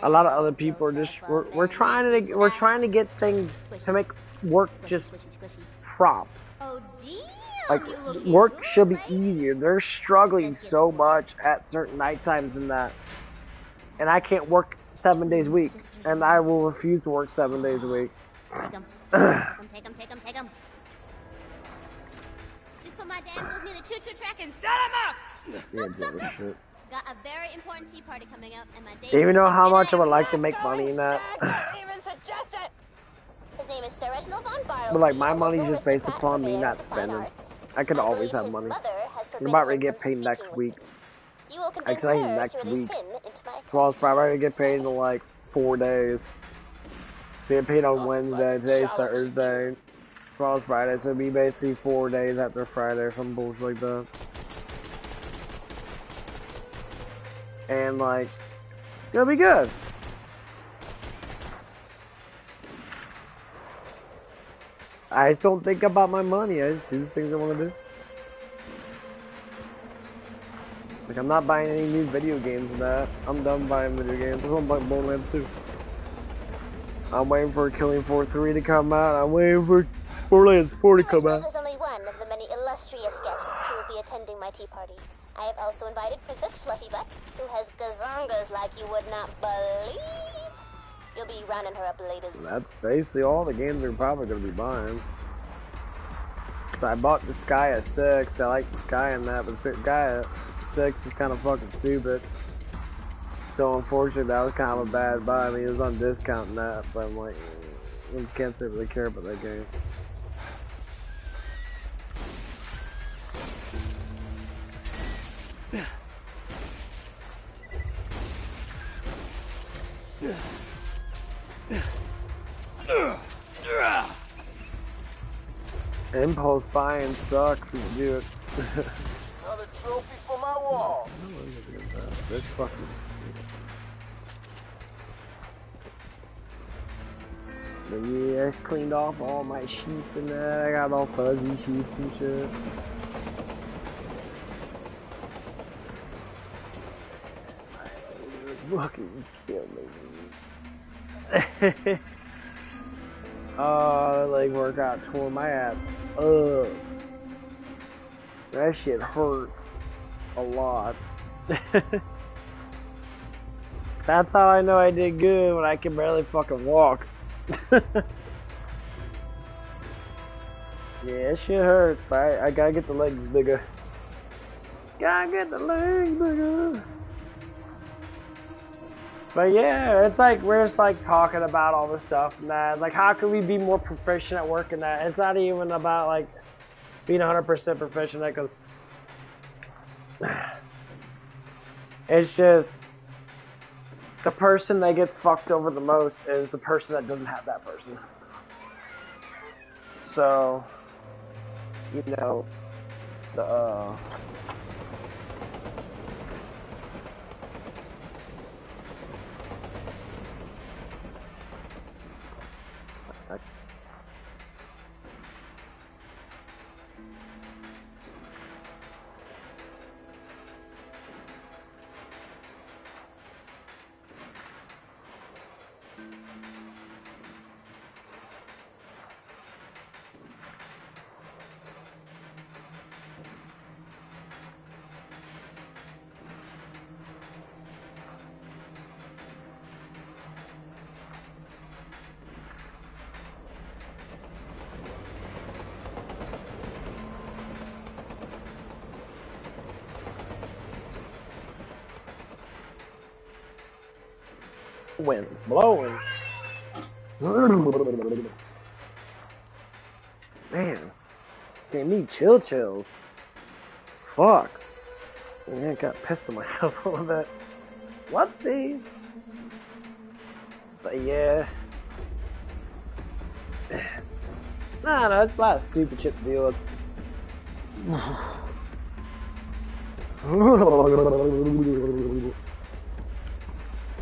a lot of other people are just, we're trying to get things to make work just prompt. Like, work should be easier. They're struggling so much at certain night times and that. And I can't work 7 days a week. And I will refuse to work 7 days a week. Take him. Take him. Just put my damsels near the choo-choo track and set him up! Yeah, shit. Got a very important tea party coming up, and my Do you even know how much I would like to make money in that? Don't even suggest it! His name is Sir Reginald von Bartlesby, But like, my a money's local just based aristocrat upon and me purveyor not of the fine spending. arts. I could I always believe have his money. mother has I'm about to forbidden get him paid from next speaking week. with me. You will convince Actually, her next to release week. him into my Well, it's custody. probably going to get paid in like 4 days. So get paid on Wednesday, today's Thursday. Tomorrow's Friday, so it'll be basically 4 days after Friday or some bullshit like that. And like, it's gonna be good. I just don't think about my money, I just do the things I want to do. Like, I'm not buying any new video games and that. I'm done buying video games. I'm buying BorderLand 2. I'm waiting for Killing Floor 3 to come out. I'm waiting for BorderLand 4 to come out. Sir Reginald is only one of the many illustrious guests who will be attending my tea party. I have also invited Princess Fluffybutt, who has gazongas like you would not believe. You'll be rounding her up later. That's basically all the games we're probably going to be buying. So I bought the Sky at 6. I like the Sky in that, but the Sky at 6 is kind of fucking stupid. So unfortunately, that was kind of a bad buy. I mean, it was on discount and that, but I'm like, I can't say I really care about that game. Impulse buying sucks when you do it. Another trophy for my wall. That's fucking. But yeah, I just cleaned off all my sheets and that. I got all fuzzy sheets and shit. Fucking kill me. Oh, leg workout tore my ass up. That shit hurts a lot. That's how I know I did good, when I can barely fucking walk. Yeah, shit hurts, but I gotta get the legs bigger. Gotta get the legs bigger. But yeah, it's like, we're just like talking about all this stuff and that. Like, how can we be more proficient at work and that? It's not even about like being 100% proficient at, because it's just the person that gets fucked over the most is the person that doesn't have that person. So, you know, the wind's blowing. Man, gave me chills. Fuck. Yeah, I got pissed at myself a little bit. Whoopsie. But yeah. No, it's a lot of stupid shit to deal with.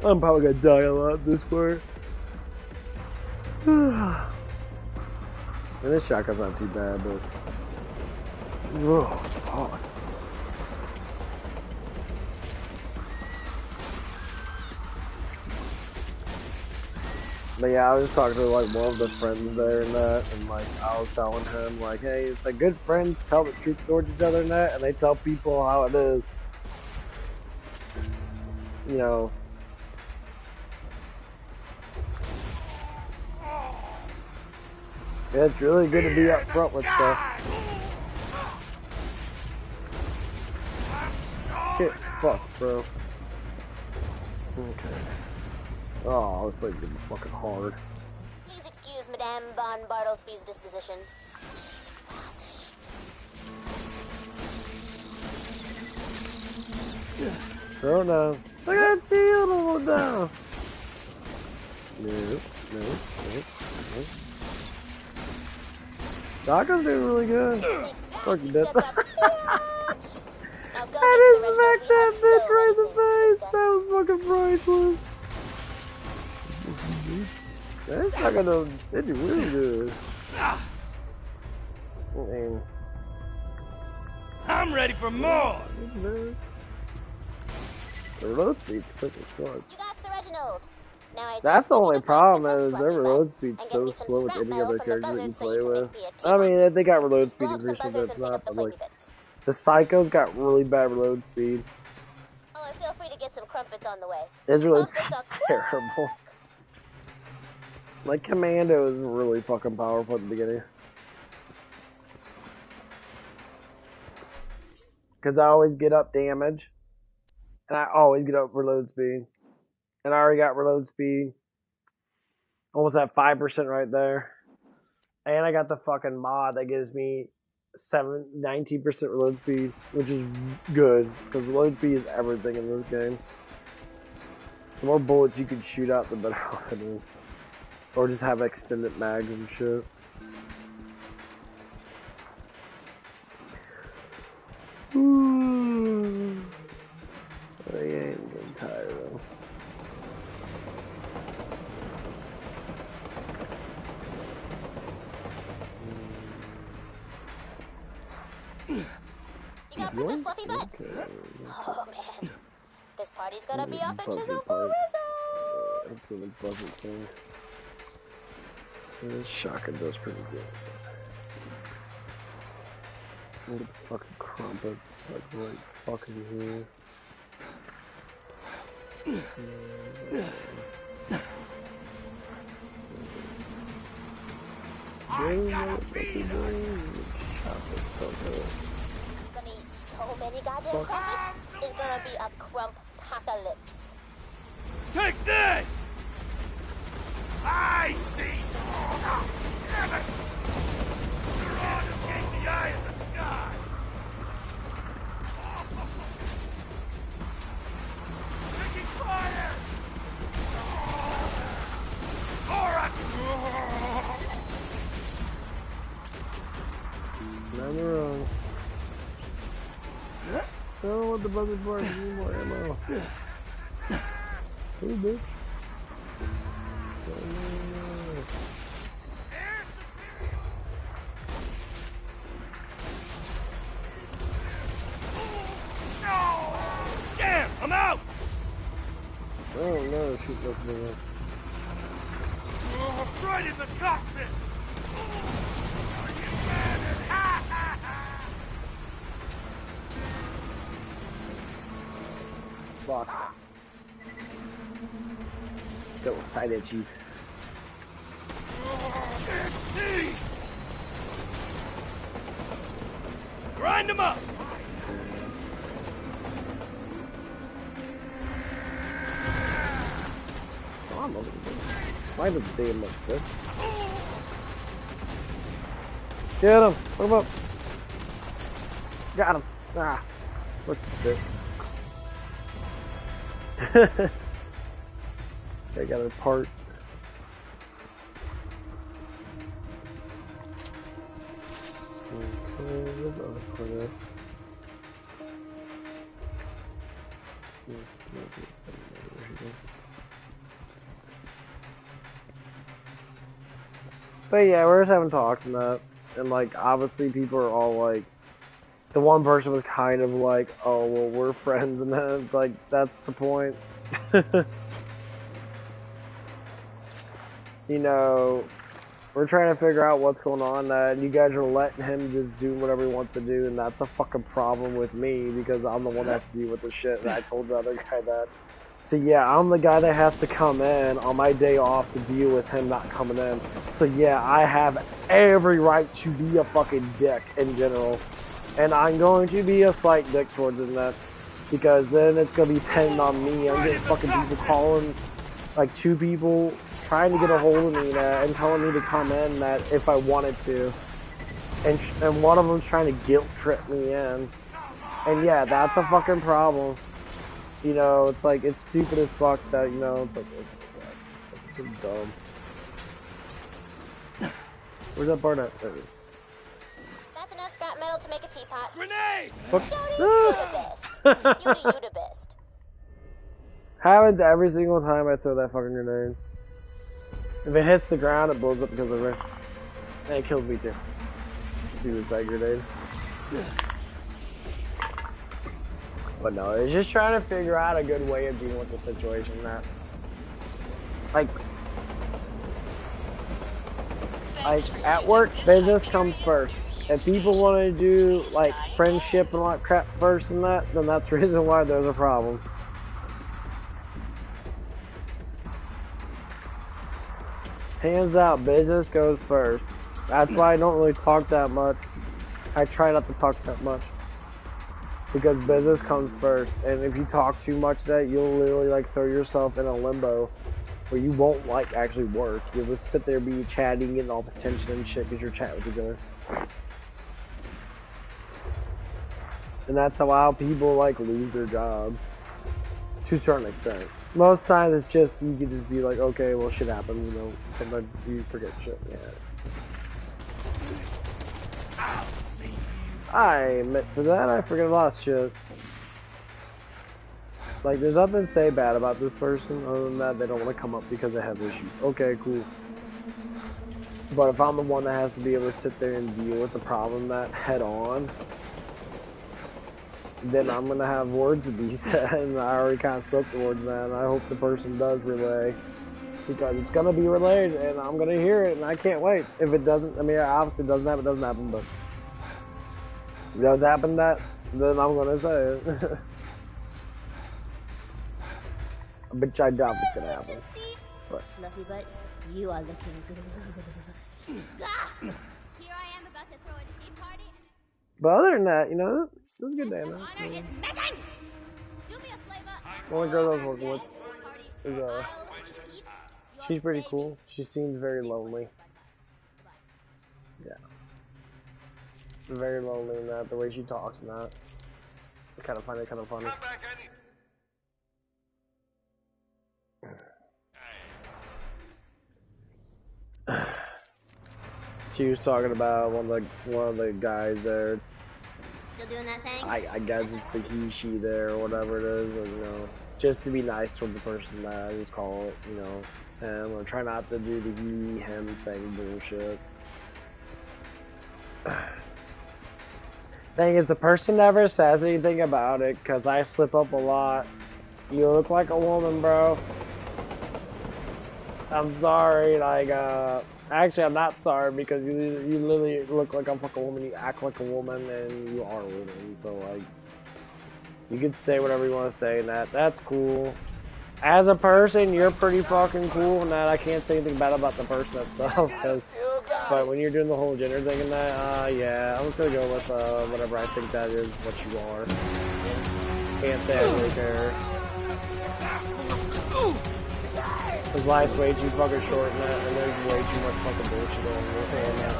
I'm probably gonna die a lot this part. And this shotgun's not too bad, but oh, fuck. But yeah, I was talking to like one of the friends there and that, and like I was telling him like, hey, it's like good friends tell the truth towards each other and that, and they tell people how it is. You know. Yeah, it's really good to be up front with stuff. Shit, fuck, bro. Okay. Oh, this place is fucking hard. Please excuse Madame von Bartlesby's disposition. She's Welsh. Oh no. Look at that field down. No. Taco's doing really good. Fuck you, Step Death. up, bitch! Now go I get didn't Sir smack Reginald. We have that so bitch right in many the things to face. discuss. That was fucking priceless. That's not gonna. They do really good. Man. I'm ready for more! The road speed's quick as fuck. You got Sir Reginald. Now I That's just the need you only to find problem Princess is their Fluffy reload Butt speed's and get so me some slow with scrap any metal other from the character that you buzzard so play you can with. make me a I mean, teapot. they got reload Just speed blow in up some version, but buzzards it's and pick not. up the But like, flamey bits. the Psycho's got really bad reload speed. Oh, and feel free to get some crumpets on the way. His reload Crumpets are speed's terrible. Like, Commando is really fucking powerful at the beginning. Because I always get up damage. And I always get up reload speed. And I already got reload speed. Almost at 5% right there. And I got the fucking mod that gives me 19% reload speed, which is good. Because reload speed is everything in this game. The more bullets you can shoot out, the better it is. Or just have extended mags and shit. Ooh. I ain't getting tired though. You got Princess Fluffy Butt? Oh man, this party's gonna be off the chisel for Rizzo. I'm feeling buzzing thing. This shotgun does pretty good. What the fucking crumpets, like right fucking here. Gonna eat so many goddamn crumpets. It's gonna be a crump-apocalypse. Take this! I see! Damn it! You're on escape the eye in the sky! Taking fire! Alright! Never wrong. I don't want the buzzard bar to need more ammo. Ooh, bitch. Air superior! No! Damn! I'm out! Oh no, shoot nothing else. Right in the cockpit! Are you mad at ha ha ha? Fuck. Double sided chief. Can't see! Grind them up! Oh, I'm over the why the damn like this? Get him! Put him up! Got him! Ah! Look at this. They got their parts. Okay, where's the other part at? But yeah, we're just having talks and that, and like obviously people are all like, the one person was kind of like, oh well, we're friends, and then it's like that's the point. you know, we're trying to figure out what's going on, and you guys are letting him just do whatever he wants to do, and that's a fucking problem with me, because I'm the one that has to deal with the shit, and I told the other guy that. So yeah, I'm the guy that has to come in on my day off to deal with him not coming in. So yeah, I have every right to be a fucking dick in general. And I'm going to be a slight dick towards him, that, because then it's going to be dependent on me. I'm getting fucking people calling, like 2 people trying to get a hold of me and telling me to come in that if I wanted to. And one of them's trying to guilt trip me in. And yeah, that's a fucking problem. You know, it's like, it's stupid as fuck that, you know, it's like, it's so dumb. Where's that part at? There it is. That's enough scrap metal to make a teapot. Grenade! Shorty, you the best. You the best. Happens every single time I throw that fucking grenade. If it hits the ground, it blows up because of it. And it kills me too. Stupid side grenade. But no, it's just trying to figure out a good way of dealing with the situation. That, like at work, business comes first. If people want to do like friendship and all that crap first and that, then that's the reason why there's a problem. Hands out, business goes first. That's why I don't really talk that much. I try not to talk that much. Because business comes first, and if you talk too much that, you'll literally like throw yourself in a limbo where you won't like actually work. You'll just sit there be chatting, getting all the tension and shit because you're chatting with each other. And that's how people like lose their jobs to a certain extent. Most times it's just, you can just be like, okay, well shit happens, you know, sometimes you forget shit, yeah. I admit to that, I forget a lot of shit. Like, there's nothing to say bad about this person, other than that they don't want to come up because they have issues. Okay, cool. But if I'm the one that has to be able to sit there and deal with the problem that head on, then I'm gonna have words to be said, and I already kind of spoke the words that, and I hope the person does relay. Because it's gonna be relayed, and I'm gonna hear it, and I can't wait. If it doesn't, I mean, obviously it doesn't happen, but if it does happen, that, then I'm gonna say it. Which I doubt it's gonna happen. But Fluffy butt, you are looking good. Here I am about to throw a tea party. But other than that, you know, this is a good day, man. Honor is missing. Do me a flavor. The only girl I was working with is, she's pretty cool. She seems very lonely. Yeah. Very lonely in that, the way she talks and that. I kind of find it kind of funny. She was talking about one of the guys there. Still doing that thing? I guess it's the he, she there, or whatever it is, and, you know, just to be nice toward the person that I just call it, you know, him, or try not to do the he, him thing bullshit. Thing is, the person never says anything about it, because I slip up a lot. You look like a woman, bro. I'm sorry, like, actually, I'm not sorry, because you literally look like a fucking woman, you act like a woman, and you are a woman, so, like, you can say whatever you want to say, and that's cool. As a person, you're pretty fucking cool, and that I can't say anything bad about the person itself, but when you're doing the whole gender thing and that, yeah, I'm just gonna go with, whatever I think that is what you are. Can't say I really care. Cause life's way too fucking short and that, and there's way too much fucking bullshit on that,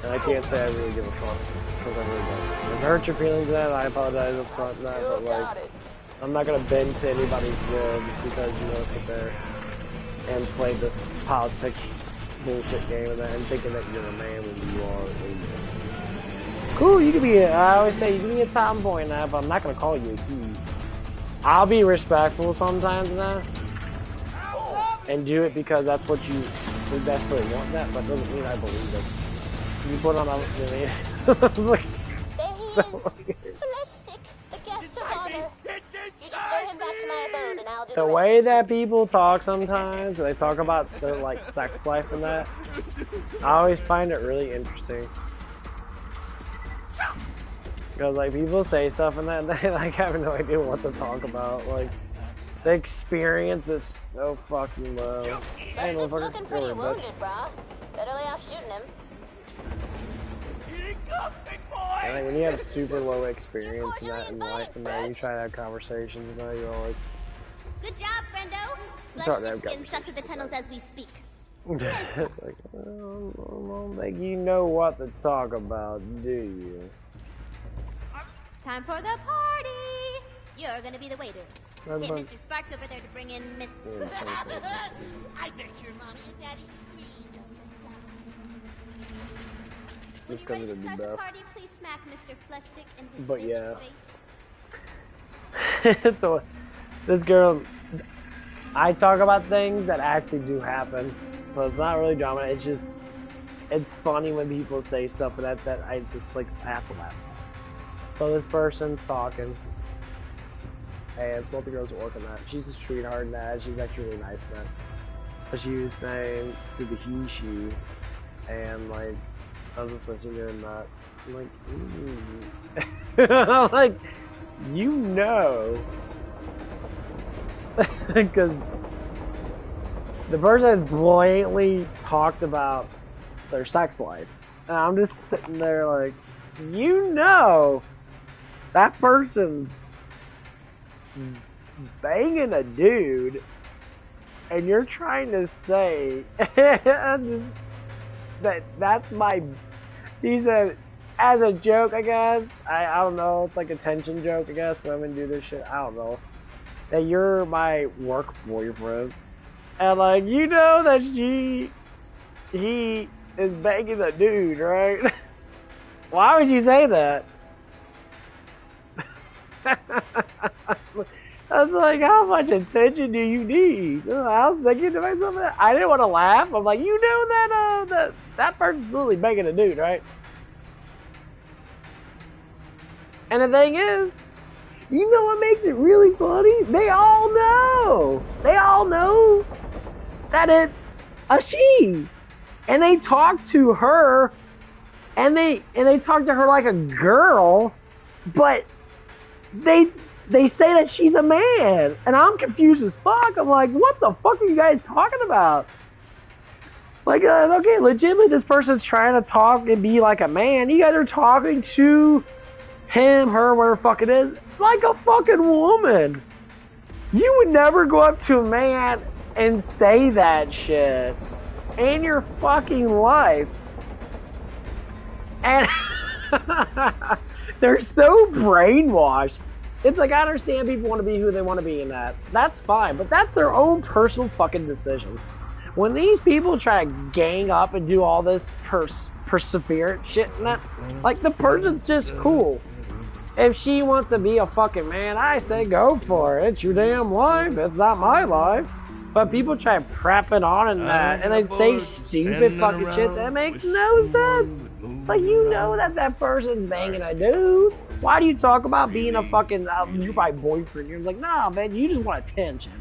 and I can't say I really give a fuck, cause I really don't. If it hurts your feelings in that, I apologize up front in that, but like, I'm not gonna bend to anybody's will just because, you know, sit there and play this politics bullshit game and that, and thinking that you're a man when you are. Cool, you can be, I always say, you can be a tomboy and that, but I'm not gonna call you a he. I'll be respectful sometimes now, and do it because that's what you necessarily want that, but doesn't mean I believe it. You put on a, like, there he is, Flesh Stick, the guest of honor. You just know him Bring back to my abode and I'll do the The way rest. that people talk sometimes, they talk about their like sex life and that, I always find it really interesting. Because like people say stuff and that, and they like have no idea what to talk about. Like the experience is so fucking low. Hey, Stick's motherfucker, looking go pretty away, bitch. wounded, brah. Better lay off shooting him. Here he comes, big boy! And like, when you have super low experience in that in life and that, you try to have conversations and that, you're all like, Good job, friendo. Sorry, I've Flesh got getting sucked to the tunnels as we speak. it's like, I don't think you know what to talk about, do you? Time for the party. You're gonna be the waiter. That's Get fine. Mr. Sparks over there to bring in Miss. I bet your mommy and daddy screamed. When Just you're ready to because start it'd the be bad. party, please smack Mr. Fleshstick in his But bitch yeah. face. So, this girl, I talk about things that actually do happen, so it's not really drama. It's just, it's funny when people say stuff that I just like have to laugh. So this person's talking. Hey, it's both the girls that work on that. She's a sweetheart in that. She's actually really nice in that. But she was saying to the he, she, and like, I was just listening to that. I'm like, I'm like, you know. Because the person blatantly talked about their sex life. And I'm just sitting there like, you know, that person's banging a dude, and you're trying to say that's my. He said, as a joke, I guess. I don't know. It's like a tension joke, I guess. Women do this shit. I don't know. That you're my work boyfriend, and like you know that he is banging a dude, right? Why would you say that? I was like, how much attention do you need? I was thinking to myself, I didn't want to laugh. I'm like, you know that person's literally banging a dude, right? And the thing is, you know what makes it really funny? They all know. They all know that it's a she. And they talk to her, and they talk to her like a girl, but they say that she's a man, and I'm confused as fuck. I'm like, what the fuck are you guys talking about? Like, okay, legitimately, this person's trying to talk and be like a man. You guys are talking to him, her, whatever the fuck it is, like a fucking woman. You would never go up to a man and say that shit in your fucking life. And they're so brainwashed. It's like, I understand people want to be who they want to be in that. That's fine, but that's their own personal fucking decision. When these people try to gang up and do all this perseverant shit and that, like, the person's just cool. If she wants to be a fucking man, I say go for it. It's your damn life. It's not my life. But people try to prep it on and that, and they say stupid fucking shit that makes no sense. Like, you know that person's banging a dude. Why do you talk about being a fucking, you're my boyfriend? You're like, nah, man, you just want attention.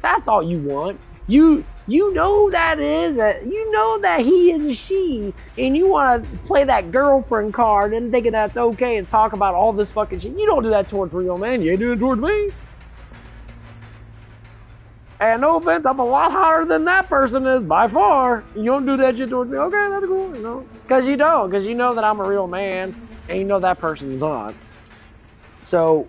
That's all you want. You know that you know that he is a she, and you want to play that girlfriend card and thinking that's okay and talk about all this fucking shit. You don't do that towards real men. You ain't doing it towards me. And no offense, I'm a lot hotter than that person is by far. You don't do that shit towards me. Okay, that's cool, you know. Because you don't. Because you know that I'm a real man, and you know that person's not. So,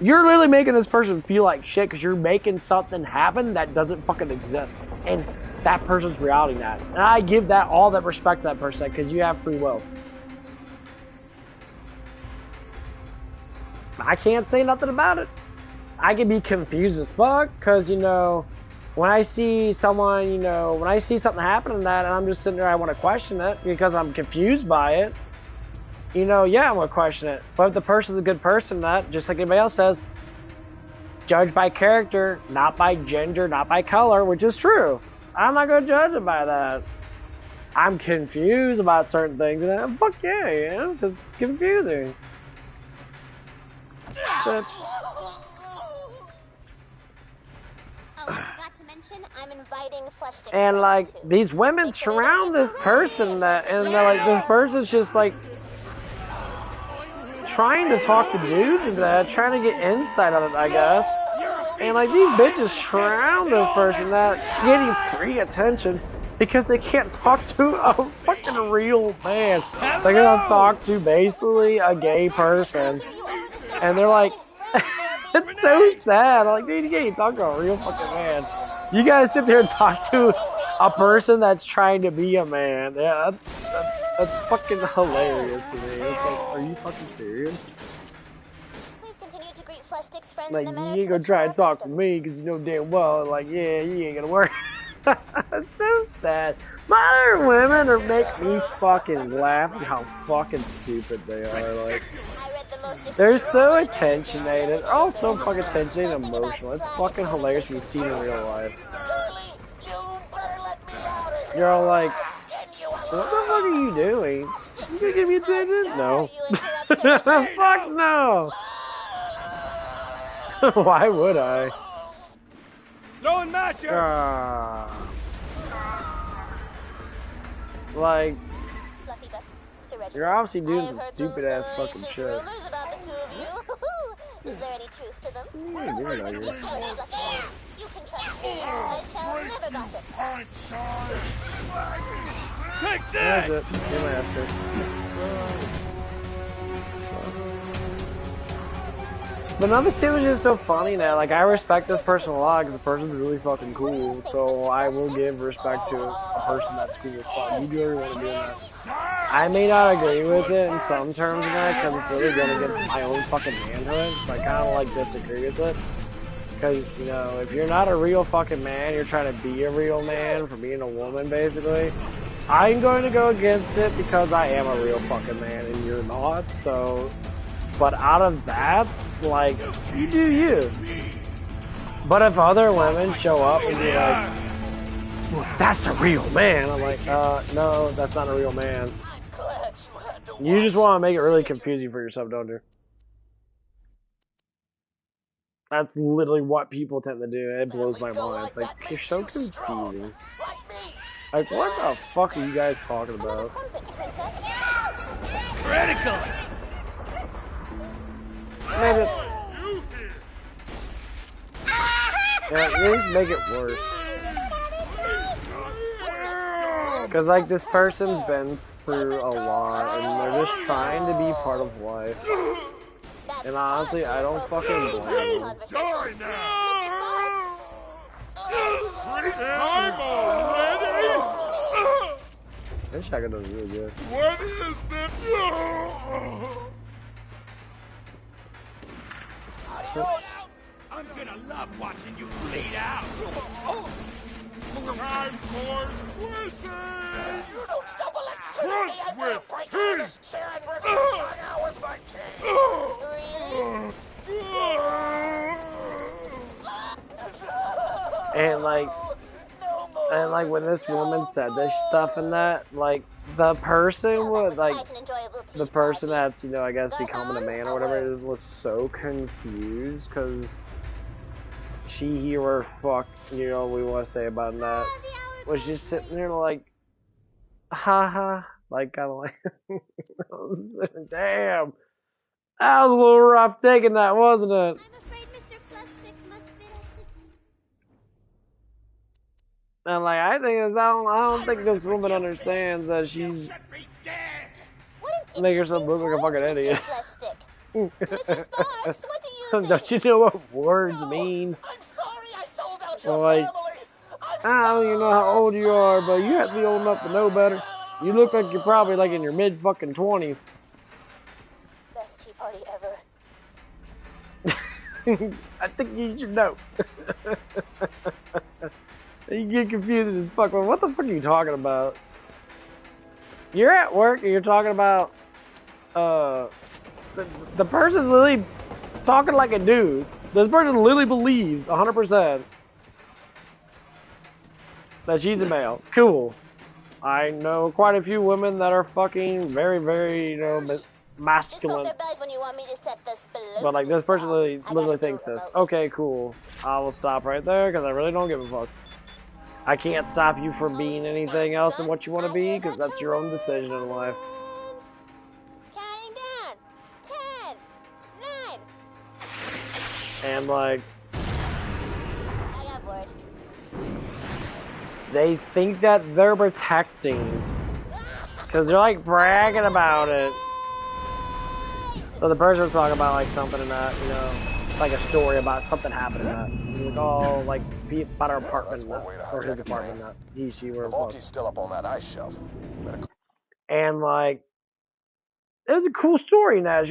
you're literally making this person feel like shit because you're making something happen that doesn't fucking exist. And that person's reality that. And I give that all that respect to that person because you have free will. I can't say nothing about it. I can be confused as fuck because, you know, when I see someone, you know, when I see something happen in that and I'm just sitting there, I want to question it because I'm confused by it. You know, yeah, I'm going to question it. But if the person's a good person, that, just like anybody else says, judge by character, not by gender, not by color, which is true. I'm not going to judge it by that. I'm confused about certain things, and fuck yeah, you know, because it's confusing. But attention, I'm inviting flesh sticks And like friends too. these women Make sure they don't surround get this too person that, and they're like, this person's just like trying to talk to dudes and that, trying to get insight on it, I guess. And like these bitches surround this person that getting free attention because they can't talk to a fucking real man. They're gonna talk to basically a gay person, and they're like, it's so sad. I'm like, dude, you can't talk to a real fucking man. You gotta sit there and talk to a person that's trying to be a man. Yeah, that's fucking hilarious to me. It's like, are you fucking serious? Please continue to greet flesh sticks friends Like, in the you manner ain't to gonna which try you and are talk to accustomed. me because you know damn well, like, yeah, you ain't gonna work. It's so sad. Modern women are making me fucking laugh at how fucking stupid they are. Like, I read the most they're so extraordinary thing the attentionated. other They're day, also so fucking attentionated and something about emotional. It's sly fucking hilarious to be experimentation. seen in real life. Girlie, you better let me out of here. You're all like, I'll skin you what the alive. fuck are you doing? You gonna give me attention? How No. dare you interrupt Cemetery? Fuck no. Why would I? Throw and masher! Like, Fluffy butt, Sir Reginald. you're obviously I doing have some heard stupid some ass fucking salacious shit. rumors about the two of you. Is there any truth to them? What are you Don't doing be out here? ridiculous, Fluffy butt. You can trust me. I shall never gossip. Take That's that! it. You're my master. But another shit was just so funny now. Like, I respect this person a lot because the person's really fucking cool. So I will give respect to a person that's cool as fuck. You do whatever you want to do in that. I may not agree with it in some terms of that because it's really going against my own fucking manhood. So I kind of like disagree with it. Because, you know, if you're not a real fucking man, you're trying to be a real man for being a woman, basically. I'm going to go against it because I am a real fucking man and you're not. So, but out of that, like, you do you. But if other women show up and be like, well, that's a real man, I'm like, no, that's not a real man. I'm glad you had to You just watch want to make it really seeing confusing for yourself, don't you? That's literally what people tend to do. It blows my mind. It's like, you're so confusing. like me. Like, what the fuck are you guys talking Another about? crumpet, princess. Critical! Maybe, yeah, at least make it worse. Because, like, this person's been through a lot, and they're just trying to be part of life. That's And honestly, I don't fucking blame them. conversation. Die now! Mr. Sparks. Time already? This shotgun does really good. What is the... Adios. I'm gonna love watching you bleed out. Time for squishing! You don't stop electrocuting me. Crunch I'm gonna with break teeth. into this chair and rip your tongue out with my teeth. Really? And, like, No more. and, like, when this woman said this stuff and that, like, the person Well, that was, was like, quite an enjoyable tea the person party. that's, you know, I guess becoming a man or whatever it is, was so confused because she or fuck, you know, we want to say about that, was just sitting there like, haha, like, kind of like, damn, that was a little rough taking that, wasn't it? I'm afraid Mr. Fleshstick must bid us adieu. And like, I don't think this woman understands that she's What an making herself look like a interesting fucking point, idiot. Mr. Fleshstick. Mr. Sparks, what do you think? Don't you know what words mean? I'm sorry I sold out Well, your like, family. I don't even know how old you are, but you have to be old enough to know better. You look like you're probably like in your mid fucking 20s. Best tea party ever. I think you should know. You get confused as fuck. Well, what the fuck are you talking about? You're at work and you're talking about the person's literally talking like a dude. This person literally believes 100% that she's a male. Cool. I know quite a few women that are fucking very, very, you know, Just poke masculine. their bellies when you want me to set the But like this person explosives off. literally I gotta thinks do it this. remotely. Okay, cool. I will stop right there because I really don't give a fuck. I can't stop you from being anything else than what you want to be, because that's your own decision in life. Counting down. 10, 9. And like, I got bored. they think that they're protecting, because they're like bragging about it. So the person was talking about like something in that, you know, like a story about something happening in that. Like, oh, like about our apartment, or his apartment, not he, she, where it was. Volky's still up on that ice shelf. And like, it was a cool story in that.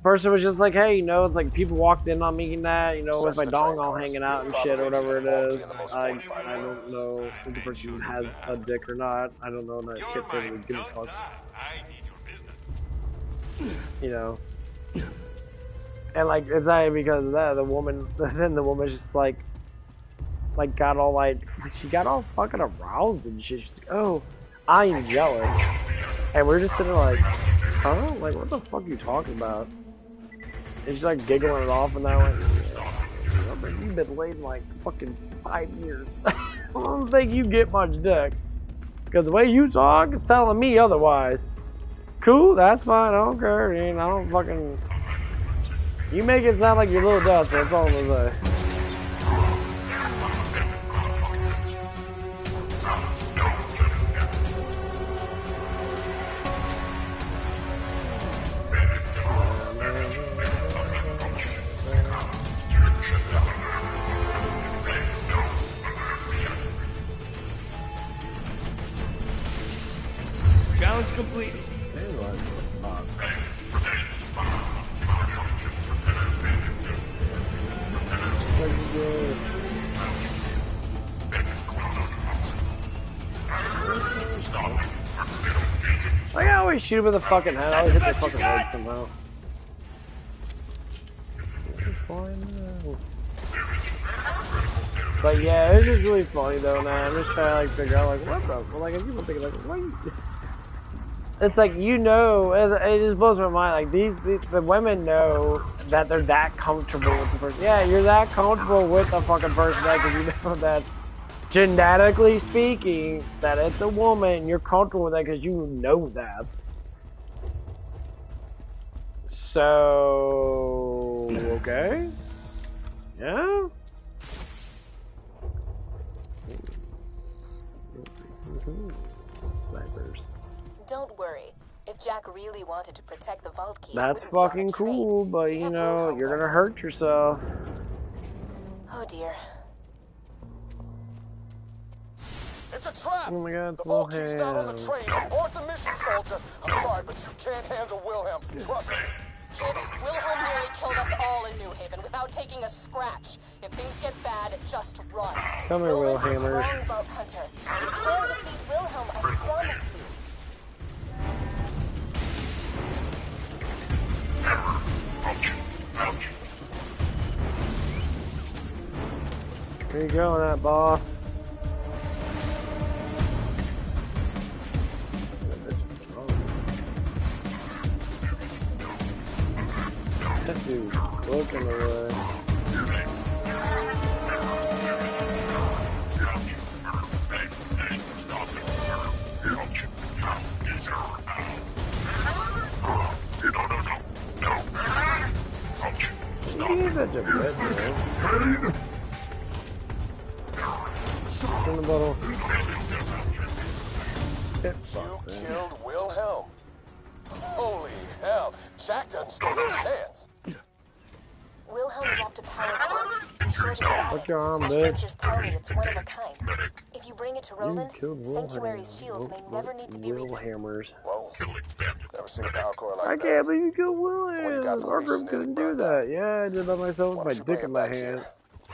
Person was just like, hey, you know, it's like people walked in on me and that, you know, with my dong all hanging out and shit or whatever it is. I don't know if the person has a dick or not. I don't know, and I can't say really give a fuck. You know. And like, it's not because of that, the woman, then the woman just like got all like, she got all fucking aroused and shit. She's like, oh, I'm jealous. And we're just sitting there like, huh? Like, what the fuck are you talking about? And she's like giggling it off and that way. Yeah, you've been waiting like fucking 5 years. I don't think you get much dick. Because the way you talk is telling me otherwise. Cool, that's fine, I don't care. I mean, I don't fucking... You make it sound like you're a little desperate, that's all I'm gonna say. Challenge completed. Like, I always shoot him with the fucking head. I always hit their fucking head somehow. But yeah, it's just really funny though, man. I'm just trying to like figure out like what the, well, like, people thinking like, what? It's like, you know, it just blows my mind. Like the women know that they're that comfortable with the person. Yeah, you're that comfortable with the fucking person because you know that genetically speaking, that it's a woman. You're comfortable with that because you know that. So okay, yeah. Snipers. Don't worry. If Jack really wanted to protect the vault key, that's fucking cool, but you know, you're gonna hurt yourself. Oh dear. It's a trap! Oh my god, the vault key's not on the train. Abort the mission, soldier. I'm sorry, but you can't handle Wilhelm. Trust me. Kid, Wilhelm nearly killed us all in New Haven without taking a scratch. If things get bad, just run. Come here, Roland is Wilhelmer. wrong, Vault Hunter. You can defeat Wilhelm, I promise you. Where you going at, boss? That dude's looking away. He's such a bitch, man. In the bottle. You killed Wilhelm? Holy hell, Jack doesn't stand a chance. Wilhelm dropped a power cord. Be sure to grab Fuck it. your arm, Our bitch. sensors tell me it's one of a kind. If you bring it to Roland, killed Sanctuary's shields may never need to be rebuilt. Hammers. Whoa. Never seen a power core like I that. can't believe you killed What you got William. for Our me, group Snake? couldn't do Burned that. up. Yeah, I did by myself Why with my don't you bring dick in it my back hand. here?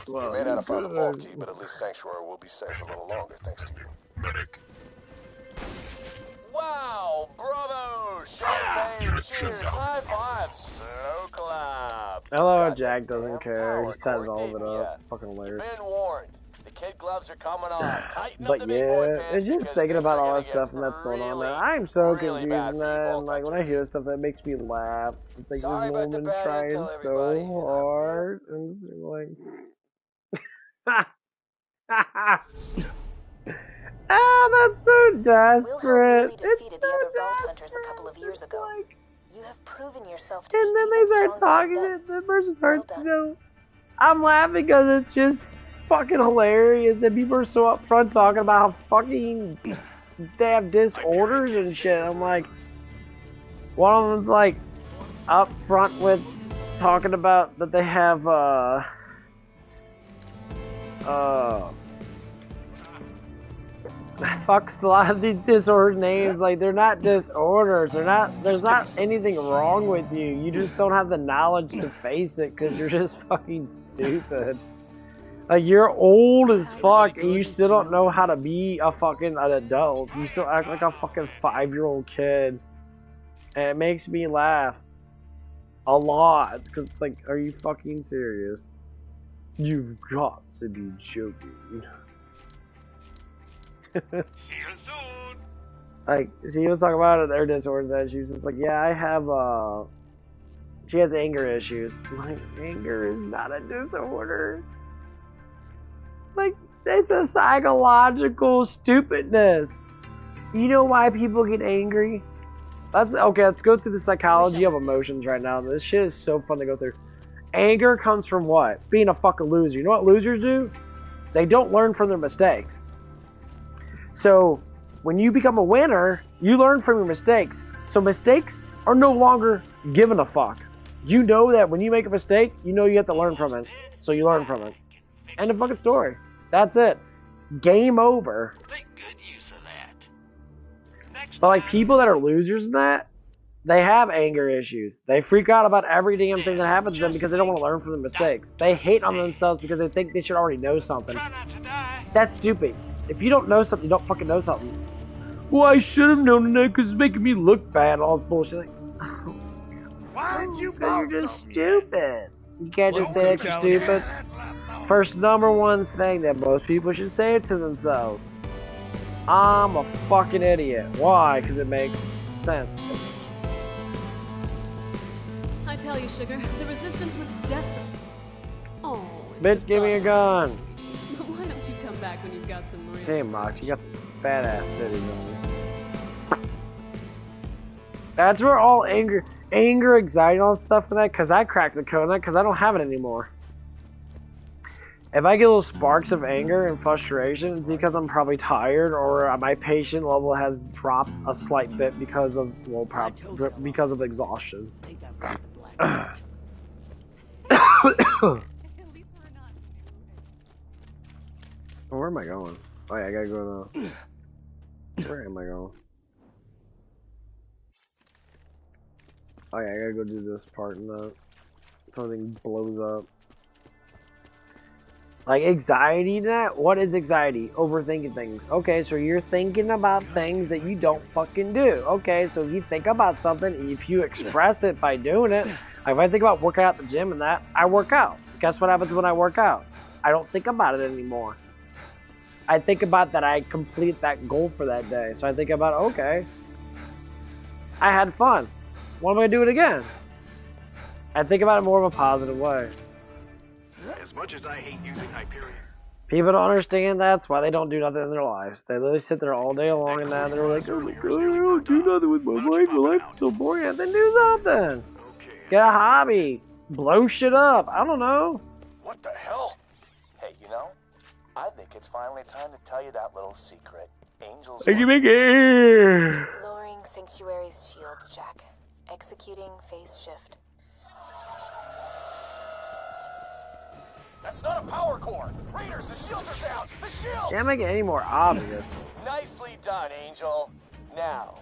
Well, You may not have found the vault good. key, but at least Sanctuary will be safe a little longer thanks to you. Wow! Bravo! Champagne! Cheers! High fives! So clap! Hello, Got Jack that doesn't damn care. power He sets cord, all of didn't it ya? up. Fucking hilarious. Been warned. The kid gloves are coming off. Tighten up But the big boy yeah, pants it's just because thinking things about are all gonna that get stuff and that's going on, man. really, I'm so really confused, bad for you man. vault Like, when I hunters. hear stuff, it makes me laugh. It's like Sorry this about the woman's bad trying intel, everybody. so hard. And it's like... that's so desperate. Wilhelm nearly It's defeated the so other Vault desperate. Hunters a couple of years It's ago. like- You have proven yourself to be and then even they start stronger talking than them. to the person Well starts, done. you know, I'm laughing because it's just fucking hilarious that people are so upfront talking about how fucking they have disorders and shit. I'm like, one of them's like upfront with talking about that they have fucks a lot of these disorder names. Like, they're not disorders. There's not anything wrong with you. You just don't have the knowledge to face it because you're just fucking stupid. Like, you're old as fuck and you still don't know how to be a fucking an adult. You still act like a fucking 5-year-old kid. And it makes me laugh a lot. Because it's like, are you fucking serious? You've got to be joking. See you soon. Like, she was talking about her disorders and she was just like, yeah, I have, she has anger issues. I'm like, anger is not a disorder. Like, it's a psychological stupidness. You know why people get angry? Okay, let's go through the psychology of emotions right now. This shit is so fun to go through. Anger comes from what? Being a fucking loser. You know what losers do? They don't learn from their mistakes. So, when you become a winner, you learn from your mistakes. So mistakes are no longer given a fuck. You know that when you make a mistake, you know you have to learn from it. So you learn from it. End of fucking story. That's it. Game over. Make good use of that. Next But like time. people that are losers in that, they have anger issues. They freak out about every damn thing that happens to them because they don't want to learn from their mistakes. They hate on themselves because they think they should already know something. Try not to die. That's stupid. If you don't know something, you don't fucking know something. Well, I should have known that because it's making me look bad. All this bullshit. Like, Why did you because vote you're just something? stupid. You can't just say that you're Yeah, stupid. that's what I thought. First number one thing that most people should say to themselves. I'm a fucking idiot. Why? Because it makes sense. I tell you, Sugar, the Resistance was desperate. Oh, it's Bitch, give me a gun. But why don't you come back when you've got some real Hey, Mox, you got fat ass titties on you. That's where all anger, anxiety, all that stuff for that, because I cracked the code on that, because I don't have it anymore. If I get little sparks of anger and frustration, it's because I'm probably tired or my patient level has dropped a slight bit because of, well, because of exhaustion. Where am I going? Oh yeah, I gotta go to... Where am I going? Oh yeah, I gotta go do this part and that. Something blows up. Like anxiety and that? What is anxiety? Overthinking things. Okay, so you're thinking about things that you don't fucking do. Okay, so if you think about something, if you express it by doing it, like if I think about working out at the gym and that, I work out. Guess what happens when I work out? I don't think about it anymore. I think about that I complete that goal for that day. So I think about, okay, I had fun. When am I gonna do it again? I think about it more of a positive way. As much as I hate using Hyperion, People don't understand that's why they don't do nothing in their lives. They literally sit there all day long and now they're like, oh, I don't do nothing with my life. My life's so boring. Then do something. okay. Get a hobby. Blow shit up. I don't know. What the hell? Hey, you know, I think it's finally time to tell you that little secret. Angels. I can make it. Lowering Sanctuary's shields, Jack. Executing phase shift. That's not a power core. Raiders, the shields are down. The shields. Can't make it any more obvious. Nicely done, Angel. Now,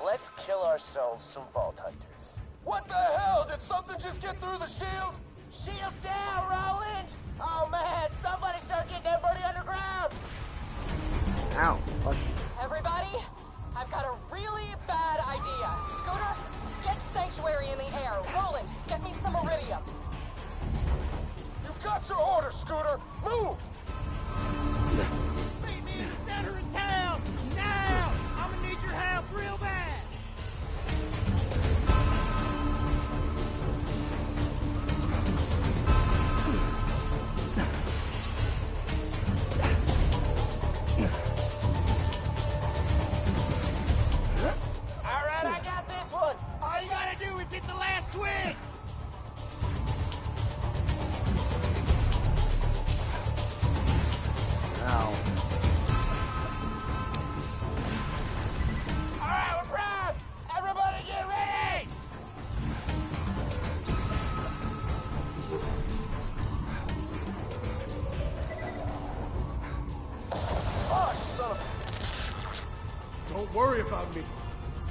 let's kill ourselves some Vault Hunters. What the hell? Did something just get through the shield? Shields down, Roland! Oh man, somebody start getting everybody underground! Ow. Fuck. Everybody, I've got a really bad idea. Scooter, get Sanctuary in the air. Roland, get me some Iridium. You got your order, Scooter! Move! Meet me in the center of town! Now! I'm gonna need your help real bad! Don't worry about me.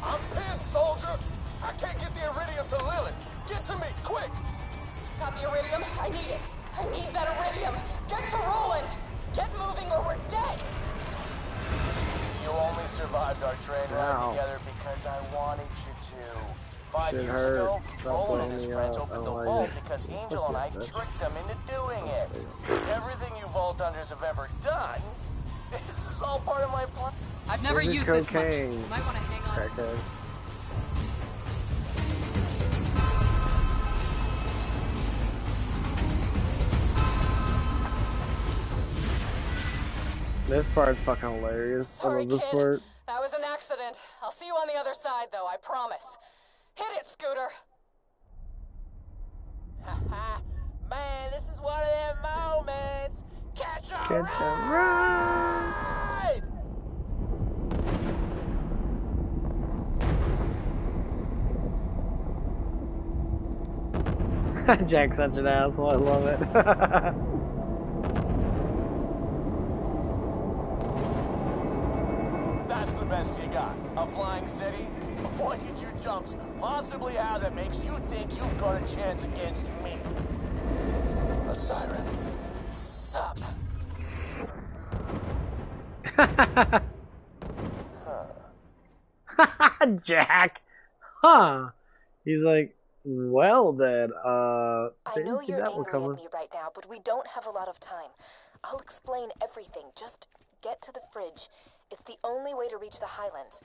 I'm pinned, soldier. I can't get the iridium to Lilith. Get to me, quick. Got the iridium? I need it. I need that iridium. Get to Roland. Get moving or we're dead. You only survived our train ride Ow. together because I wanted you to. 5 It years hurt. ago, Stop Roland and blowing his me friends up. opened I the don't vault like it. because Fuck Angel and I this, bitch. tricked them into doing it. Everything you Vault Hunters have ever done, this is all part of my plan. I've never This is used this much. cocaine. You might want to hang on. Crackhead. This part's fucking hilarious. Sorry, I love this kid. part. That was an accident. I'll see you on the other side, though, I promise. Hit it, Scooter. Haha. Man, this is one of them moments. Catch a Catch a ride! Jack's such an asshole. I love it. That's the best you got. A flying city? What did your jumps possibly have that makes you think you've got a chance against me? A siren. Sup. Jack. Huh. He's like, well then, I didn't know see you're that one angry coming. at me right now, but we don't have a lot of time. I'll explain everything. Just get to the fridge. It's the only way to reach the Highlands.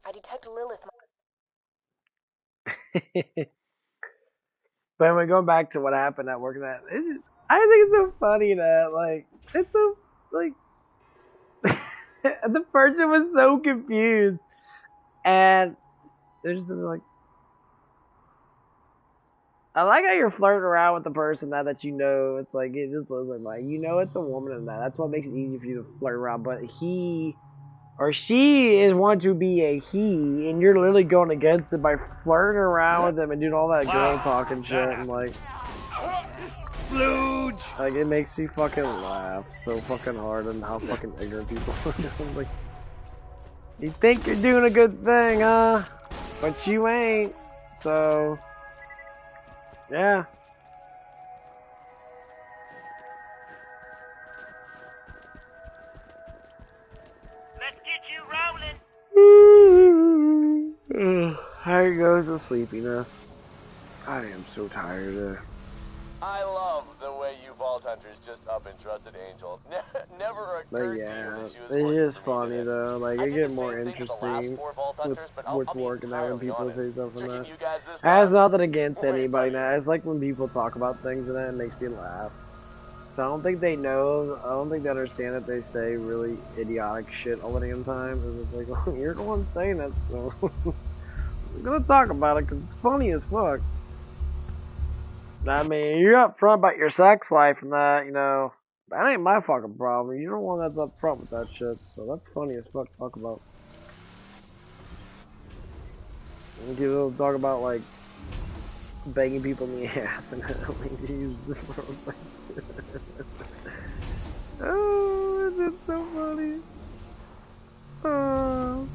I detect Lilith. But anyway, going back to what happened at work, that I think it's so funny that it's so the person was so confused, and they're just like, I like how you're flirting around with the person now that you know it's like it just wasn't like you know it's a woman and that's what makes it easy for you to flirt around, but he or she is want to be a he, and you're literally going against it by flirting around with them and doing all that girl talk and shit, and like it makes me fucking laugh so fucking hard and how fucking ignorant people are. I'm like, you think you're doing a good thing, huh? But you ain't. So, yeah. Let's get you rolling. Here goes the sleepiness. I am so tired. I love the way you Vault Hunters just up and trusted Angel. Never But occurred yeah, to you that she was it working is for me funny today. though. Like I it did get the more same thing to the last interesting 4 Vault with Hunters, but I'll be work and that when entirely people say honest. stuff and Tricking that. you guys this It has time? nothing against Way anybody funnier. now. It's like when people talk about things and that it makes me laugh. So I don't think they know. I don't think they understand that they say really idiotic shit all the damn time. It's just like, well, you're the one saying it, so I'm gonna talk about it because it's funny as fuck. I mean, you're up front about your sex life and that, you know. That ain't my fucking problem. You're the one that's up front with that shit. So that's funny as fuck to talk about. And people talk about, like, banging people in the ass and like, Jesus. Oh, it's just so funny. Oh.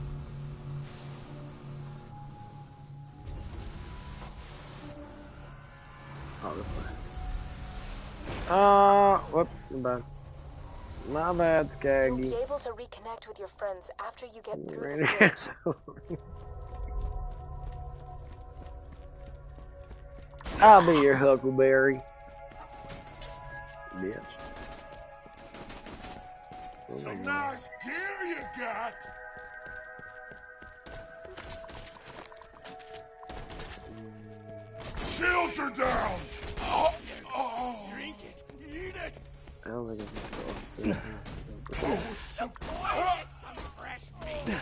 Oh, this way. Whoops, I'm bad. My bad, You'll Skaggy. be able to reconnect with your friends after you get through the Right fridge. I'll be your Huckleberry. Bitch. Some nice gear you got. Shields are down. Drink it. Eat it. I don't think it's Oh, some fresh meat.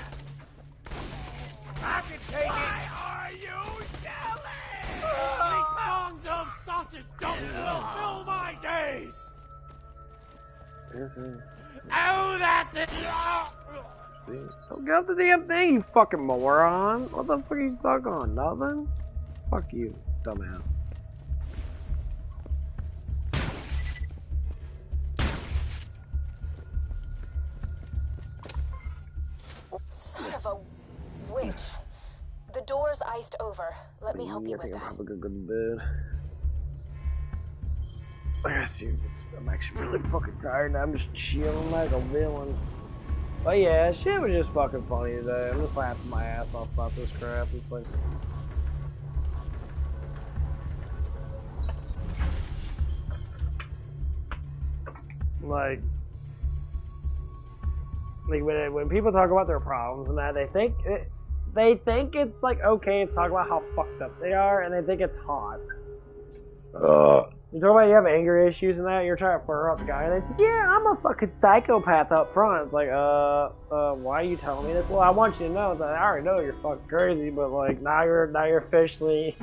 I can take it. Why are you yelling? Three pounds of sausage don't fulfill my days. Oh, that thing. Don't get off the damn thing, you fucking moron. What the fuck are you stuck on? Nothing? Fuck you, dumbass. Son of a fridge. The door's iced over. Let me help you I with think I'm that. probably gonna go to bed. I gotta see. I'm actually really fucking tired now. I'm just chilling like a villain. But yeah, shit was just fucking funny today. I'm just laughing my ass off about this crap. It's like when people talk about their problems and that, they think it's like okay to talk about how fucked up they are, and they think it's hot. You talk about you have anger issues and that, you're trying to flirt up the guy, and they say, yeah, I'm a fucking psychopath up front. It's like, why are you telling me this? Well, I want you to know that I already know you're fucking crazy, but like now you're officially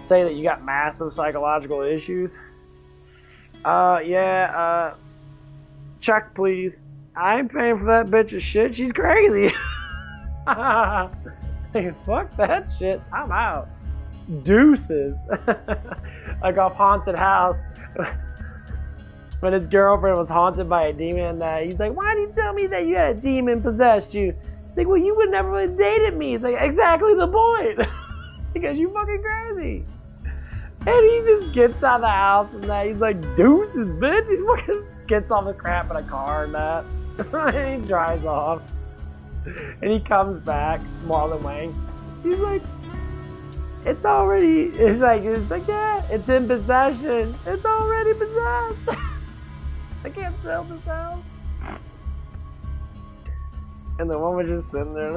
saying that you got massive psychological issues. Check please. I ain't paying for that bitch's shit. She's crazy. Hey, fuck that shit. I'm out. Deuces. Like off Haunted House. When his girlfriend was haunted by a demon, he's like, why did you tell me that you had a demon possessed you? She's like, well, you would never have dated me. It's like, exactly the point. Because you fucking crazy. And he just gets out of the house and he's like, deuces, bitch. He fucking gets all the crap in a car and that. And he drives off. And he comes back, Marlon Wayne. He's like, it's like, yeah, it's in possession. It's already possessed. I can't sell this house. And the woman was just sitting there.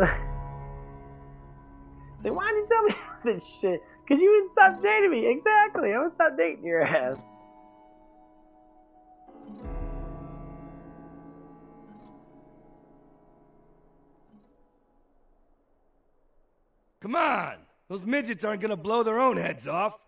Like, why didn't you tell me this shit? Because you wouldn't stop dating me. Exactly. I would stop dating your ass. Come on! Those midgets aren't gonna blow their own heads off.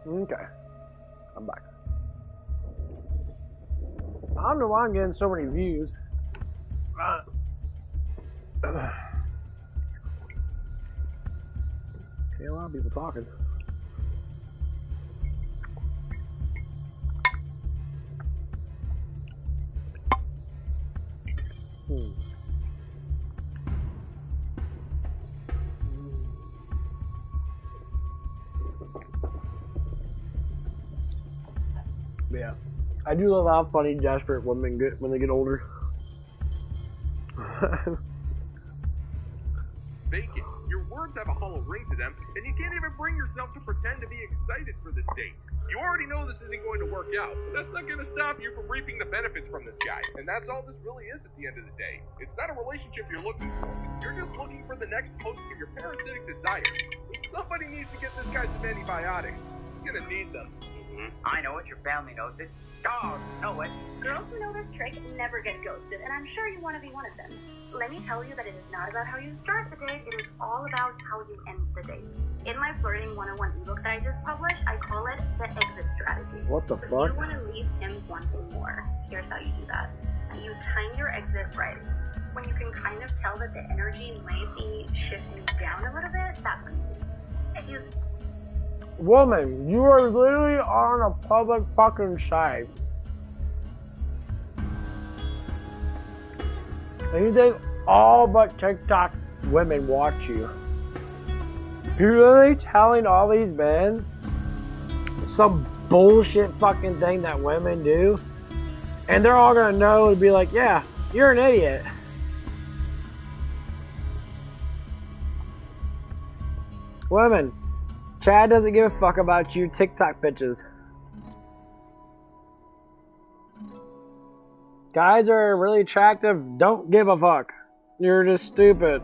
Okay. I'm back. I don't know why I'm getting so many views. Okay, a lot of people talking. Yeah. I do love how funny desperate women get when they get older. Bacon, your words have a hollow ring to them, and you can't even bring yourself to pretend to be excited for this date. You already know this isn't going to work out, but that's not going to stop you from reaping the benefits from this guy. And that's all this really is at the end of the day. It's not a relationship you're looking for. You're just looking for the next post of your parasitic desire. Somebody needs to get this guy some antibiotics. He's going to need them. I know it, your family knows it. Dogs know it. Girls who know this trick never get ghosted, and I'm sure you want to be one of them. Let me tell you that it is not about how you start the date, it is all about how you end the date. In my Flirting 101 ebook that I just published, I call it the exit strategy. What the If fuck? you want to leave him wanting more, here's how you do that. You time your exit right. When you can kind of tell that the energy might be shifting down a little bit, that's when you use. Woman, you are literally on a public fucking site. And you think all but TikTok women watch you. You're literally telling all these men some bullshit fucking thing that women do, and they're all gonna know and be like, yeah, you're an idiot. Women, Chad doesn't give a fuck about you TikTok bitches. Guys are really attractive, don't give a fuck. You're just stupid.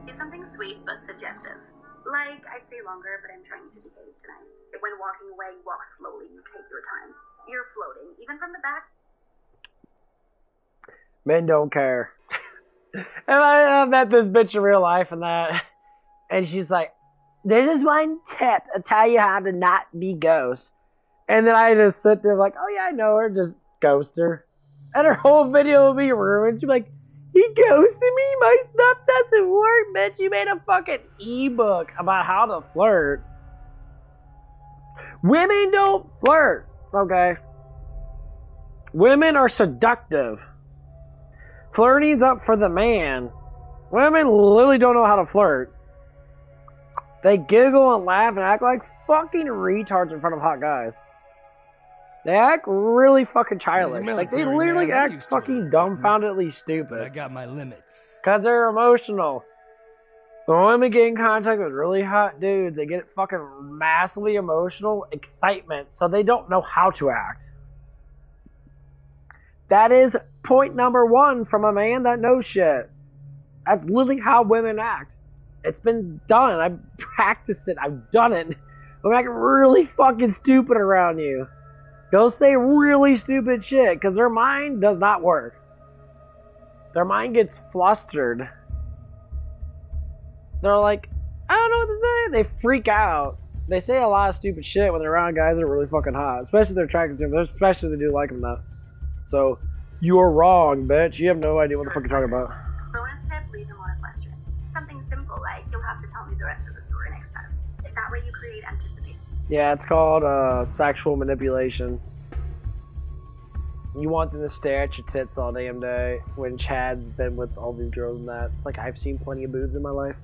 Do something sweet but suggestive. Like, I stay longer, but I'm trying to behave tonight. When walking away, you walk slowly, you take your time. You're floating, even from the back. Men don't care. And I met this bitch in real life and that, and she's like, this is one tip to tell you how to not be ghost. And then I just sit there like, oh yeah, I know her, just ghost her. And her whole video will be ruined. She's like, he ghosted me, my stuff doesn't work, bitch. You made a fucking ebook about how to flirt. Women don't flirt, okay? Women are seductive. Flirting's up for the man. Women literally don't know how to flirt. They giggle and laugh and act like fucking retards in front of hot guys. They act really fucking childish. Like, they literally act fucking dumbfoundedly stupid. I got my limits. Because they're emotional. When women get in contact with really hot dudes, they get fucking massively emotional excitement, so they don't know how to act. That is point number one from a man that knows shit. That's literally how women act. It's been done. I've practiced it. I've done it. I'm acting really fucking stupid around you. They'll say really stupid shit because their mind does not work. Their mind gets flustered. They're like, I don't know what to say. They freak out. They say a lot of stupid shit when they're around guys that are really fucking hot. Especially if they're attracted to them. Especially if they do like them though. So, you're wrong, bitch. You have no idea what the fuck you're talking about. Bonus tip, leave them on a question. Something simple like, you'll have to tell me the rest of the story next time. Is that where you create anticipation? Yeah, it's called sexual manipulation. You want them to stare at your tits all damn day when Chad's been with all these girls and that. Like, I've seen plenty of boobs in my life.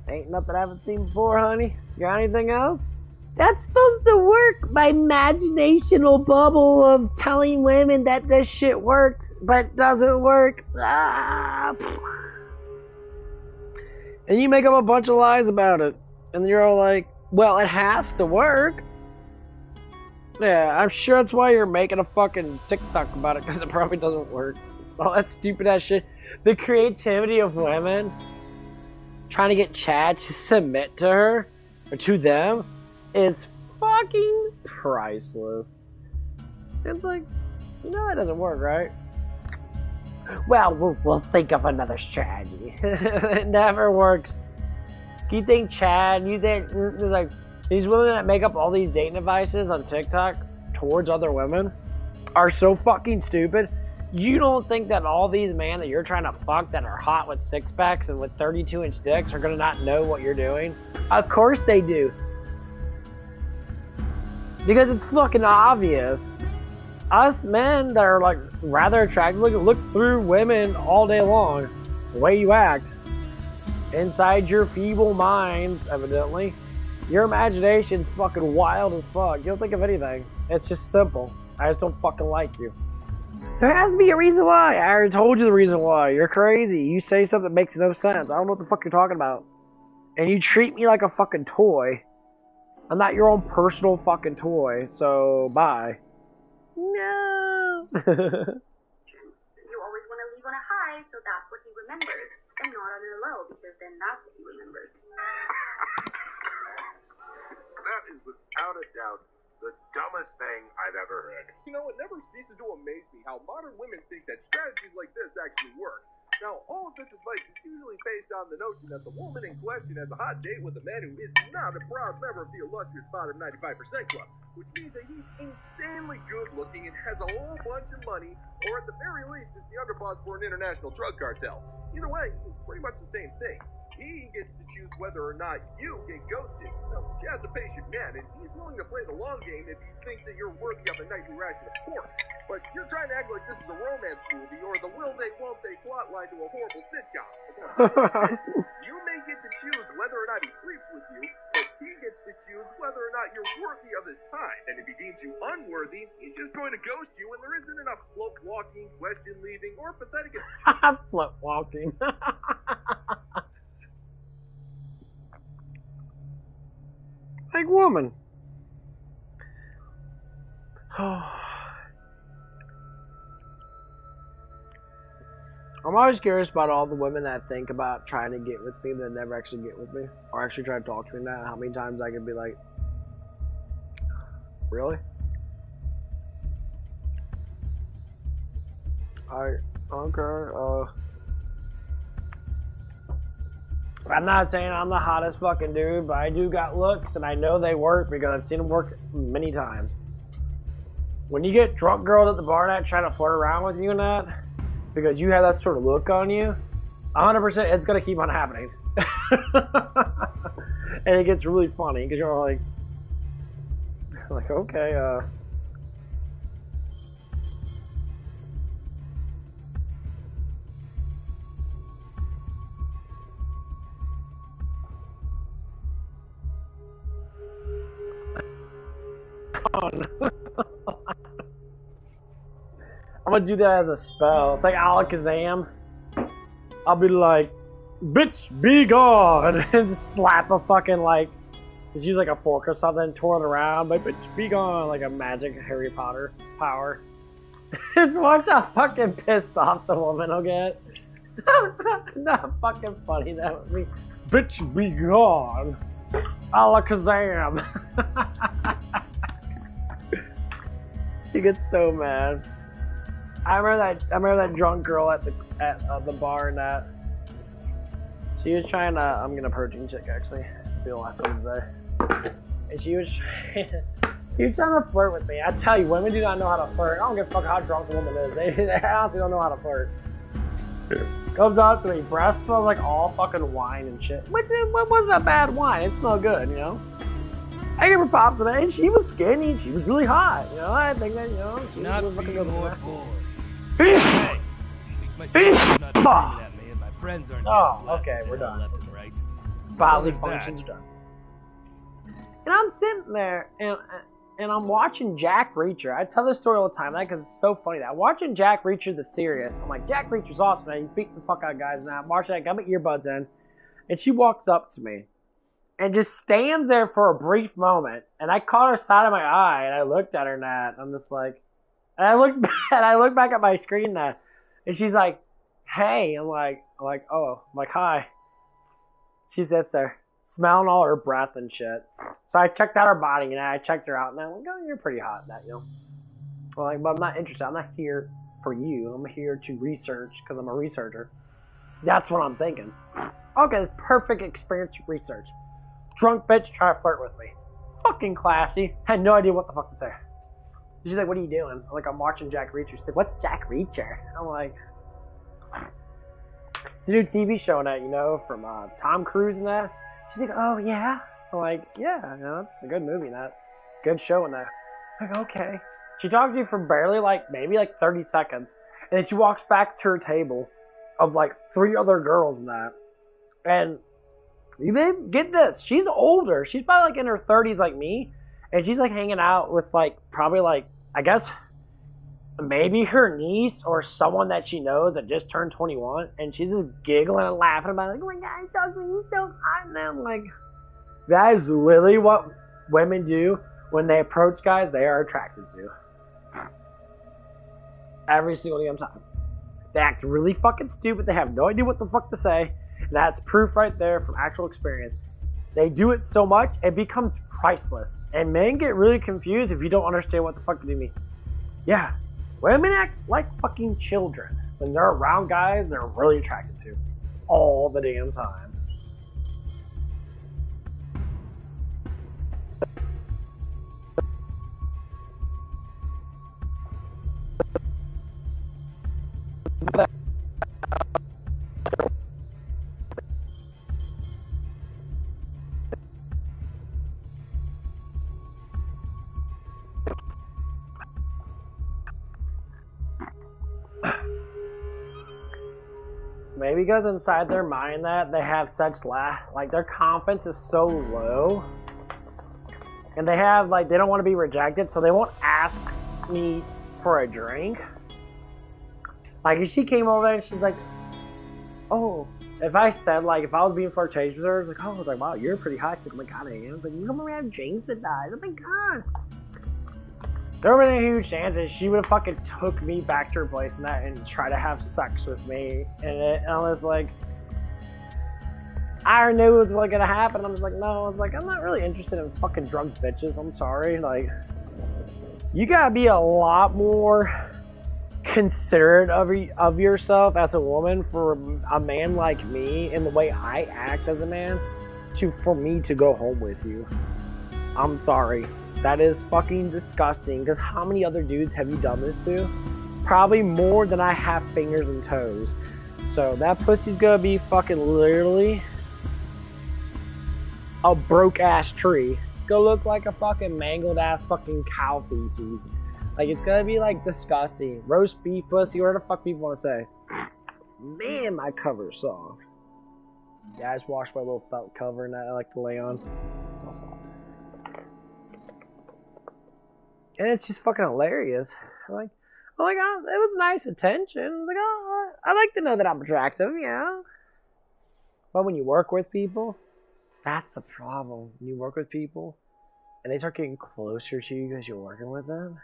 Ain't nothing I haven't seen before, honey. You got anything else? That's supposed to work. My imaginational bubble of telling women that this shit works, but doesn't work. Ah. And you make up a bunch of lies about it. And you're all like, well, it has to work. Yeah, I'm sure that's why you're making a fucking TikTok about it, because it probably doesn't work. All that stupid ass shit. The creativity of women trying to get Chad to submit to her, or to them, is fucking priceless. It's like, you know that doesn't work, right? Well, we'll think of another strategy. It never works. You think Chad, you think, like, These women that make up all these dating devices on TikTok towards other women are so fucking stupid. You don't think that all these men that you're trying to fuck that are hot with six packs and with 32-inch dicks are gonna not know what you're doing? Of course they do. Because it's fucking obvious. Us men that are like rather attractive, look through women all day long. The way you act. Inside your feeble minds, evidently. Your imagination's fucking wild as fuck. You don't think of anything. It's just simple. I just don't fucking like you. There has to be a reason why. I already told you the reason why. You're crazy. You say something that makes no sense. I don't know what the fuck you're talking about. And you treat me like a fucking toy. I'm not your own personal fucking toy. So, bye. No. You always want to leave on a high, so that's what he remembers. And not on a low, because then that's what he remembers. That is without a doubt the dumbest thing I've ever heard. You know, it never ceases to amaze me how modern women think that strategies like this actually work. Now, all of this advice is usually based on the notion that the woman in question has a hot date with a man who is not a proud member of the illustrious Bottom 95% Club, which means that he's insanely good looking and has a whole bunch of money, or at the very least is the underboss for an international drug cartel. Either way, it's pretty much the same thing. He gets to choose whether or not you get ghosted. Now, Chad's a patient man, and he's willing to play the long game if he thinks that you're worthy of a nightly ration of pork. But you're trying to act like this is a romance movie or the will they, won't they plotline to a horrible sitcom. You may get to choose whether or not he sleeps with you, but he gets to choose whether or not you're worthy of his time. And if he deems you unworthy, he's just going to ghost you, and there isn't enough float walking, question leaving, or pathetic... Float walking. Like woman. I'm always curious about all the women that think about trying to get with me that never actually get with me. Or actually try to talk to me now. How many times I could be like, really? Okay, I'm not saying I'm the hottest fucking dude, but I do got looks, and I know they work because I've seen them work many times. When you get drunk girls at the bar night trying to flirt around with you and that, because you have that sort of look on you, 100% it's gonna keep on happening. And it gets really funny, because you're like, okay, I'm gonna do that as a spell. It's like Alakazam. I'll be like, bitch, be gone, and slap a fucking just use like a fork or something, twirl it around, like, bitch, be gone, like a magic Harry Potter power. Just watch how fucking pissed off the woman will get. Not fucking funny, that would be, bitch, be gone, Alakazam. She gets so mad. I remember that drunk girl at the bar and that. She was trying to. I'm gonna purging chick actually. Be the last one today. And she was trying to flirt with me. I tell you, women do not know how to flirt. I don't give a fuck how drunk a woman is. They honestly don't know how to flirt. Comes out to me, breath smells like all fucking wine and shit. Which wasn't a bad wine. It smelled good, you know. I gave her props today, and she was skinny, and she was really hot. You know, I think that, you know, she not was fucking good. Hey, at least my son's not screaming at me, and my friends aren't getting blasted okay, we're done. left and right. Bodily Well, functions are done. And I'm sitting there, and I'm watching Jack Reacher. I tell this story all the time, because it's so funny. I'm watching Jack Reacher the series. I'm like, Jack Reacher's awesome, man. He's beating the fuck out of guys now. I'm watching that, got my earbuds in, and she walks up to me. And just stands there for a brief moment, and I caught her side of my eye, and I looked at her and that, I'm just like, and I look back at my screen now, and she's like, hey, I'm like, oh, I'm like, hi. She sits there, smelling all her breath and shit. So I checked out her body, and I checked her out, and I'm like, oh, you're pretty hot, that, you know. Well, like, but I'm not interested. I'm not here for you. I'm here to research, because I'm a researcher. That's what I'm thinking. Okay, this perfect experience to research. Drunk bitch try to flirt with me. fucking classy. Had no idea what the fuck to say. She's like, what are you doing? I'm like, I'm watching Jack Reacher. She's like, what's Jack Reacher? I'm like, it's a new TV show now, you know, from Tom Cruise and that. She's like, oh yeah? I'm like, yeah, you know, it's a good movie and that. Good show and that. I'm like, okay. She talked to you for barely maybe 30 seconds. And then she walks back to her table of 3 other girls and that. And you get this, she's older. She's probably in her 30s like me. And she's hanging out with probably I guess maybe her niece or someone that she knows that just turned 21. And she's just giggling and laughing about it. Like, oh my god, he's so hot. And I'm like, that is literally what women do when they approach guys they are attracted to. Every single damn time. They act really fucking stupid. They have no idea what the fuck to say. And that's proof right there from actual experience. They do it so much, it becomes priceless. And men get really confused if you don't understand what the fuck they mean. Yeah, women act like fucking children. When they're around guys they're really attracted to. All the damn time. Maybe because inside their mind that they have such their confidence is so low, and they have they don't want to be rejected, so they won't ask me for a drink. If she came over and she's like, oh, if I said if I was being flirtatious with her, I was like, wow, you're pretty hot. She's like, oh my god, I am. I was like, you come around James with us. Oh my god. There would have been a huge chance that she would have fucking took me back to her place and that and try to have sex with me. And I was like, I already knew it was gonna happen. I was like, no. I was like, I'm not really interested in fucking drunk bitches. I'm sorry. You gotta be a lot more considerate of yourself as a woman for a man like me and the way I act as a man for me to go home with you. I'm sorry. That is fucking disgusting. Because how many other dudes have you done this to? Probably more than I have fingers and toes. So that pussy's gonna be fucking literally a broke ass tree. It's gonna look like a fucking mangled ass fucking cow feces. It's gonna be disgusting. Roast beef pussy, whatever the fuck people wanna say. Man, my cover's soft. Yeah, I just washed my little felt cover and that I like to lay on. It's all soft. And it's just fucking hilarious. Oh my god, it was nice attention. Oh, I like to know that I'm attractive, yeah. But when you work with people, that's the problem. When you work with people, and they start getting closer to you because you're working with them,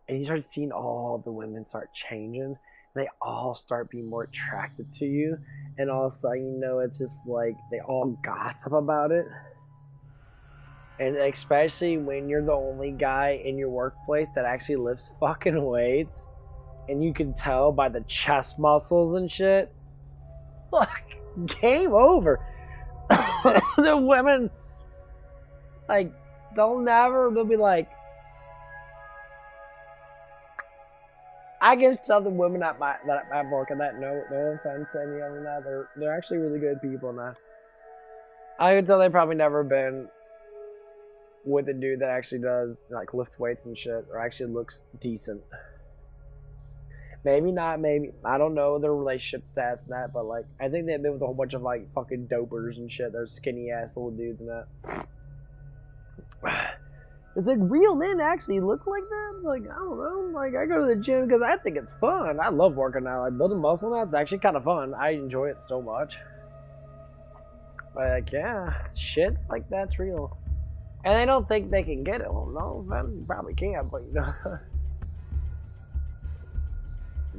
and you start seeing all the women start changing, and they all start being more attracted to you, and all of a sudden, it's just they all gossip about it. And especially when you're the only guy in your workplace that actually lifts fucking weights, and you can tell by the chest muscles and shit. Game over. The women, they'll be like, I can tell the women at my work and that, no offense to any of them, that they're actually really good people and that. I can tell they've probably never been with a dude that actually does lift weights and shit, or actually looks decent. Maybe not, maybe I don't know their relationship stats and that, but I think they've been with a whole bunch of fucking dopers and shit. They're skinny ass little dudes and that. It's real men actually look like that. It's I don't know. I go to the gym because I think it's fun. I love working out. Building muscle now, it's actually kind of fun. I enjoy it so much. But yeah, shit that's real. And they don't think they can get it. Well, no, they probably can't, but you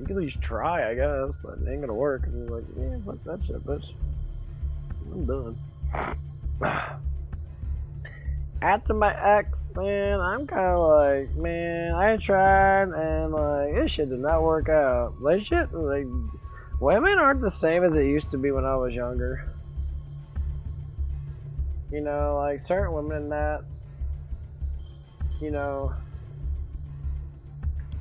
can at least try, I guess, but it ain't gonna work. And you're yeah, fuck that shit, bitch. I'm done. After my ex, man, I'm kinda man, I tried, and this shit did not work out. Women aren't the same as it used to be when I was younger. You know, like certain women in that, you know.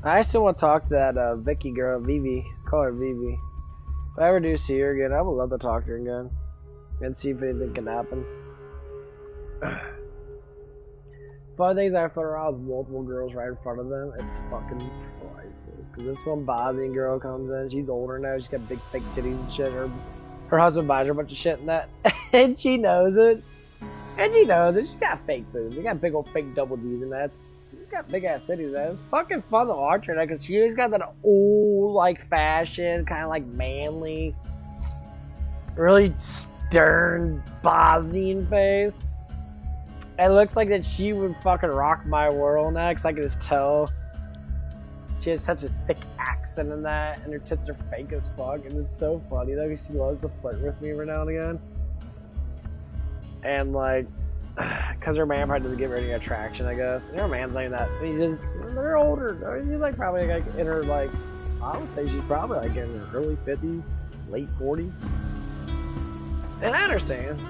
I still want to talk to that Vicky girl, Vivi. Call her Vivi. If I ever do see her again, I would love to talk to her again and see if anything can happen. Funny things I found around with multiple girls right in front of them. It's fucking priceless. Cause this one Bosnian girl comes in. She's older now. She's got big fake titties and shit. Her husband buys her a bunch of shit and that, and she knows it. And she knows it. She's got fake boobs. She got big old fake double D's and that. She's got big ass titties. Man. It's fucking fun to watch her, because she always got that old, like, fashion, kind of like manly, really stern Bosnian face. It looks like that she would fucking rock my world next. I can just tell. She has such a thick accent in that, and her tits are fake as fuck, and it's so funny though, because she loves to flirt with me every now and again. And like, because her man probably doesn't give her any attraction, I guess. And her man's like that. They're older. She's like probably like in her, like, I would say she's probably like in her early 50s, late 40s. And I understand.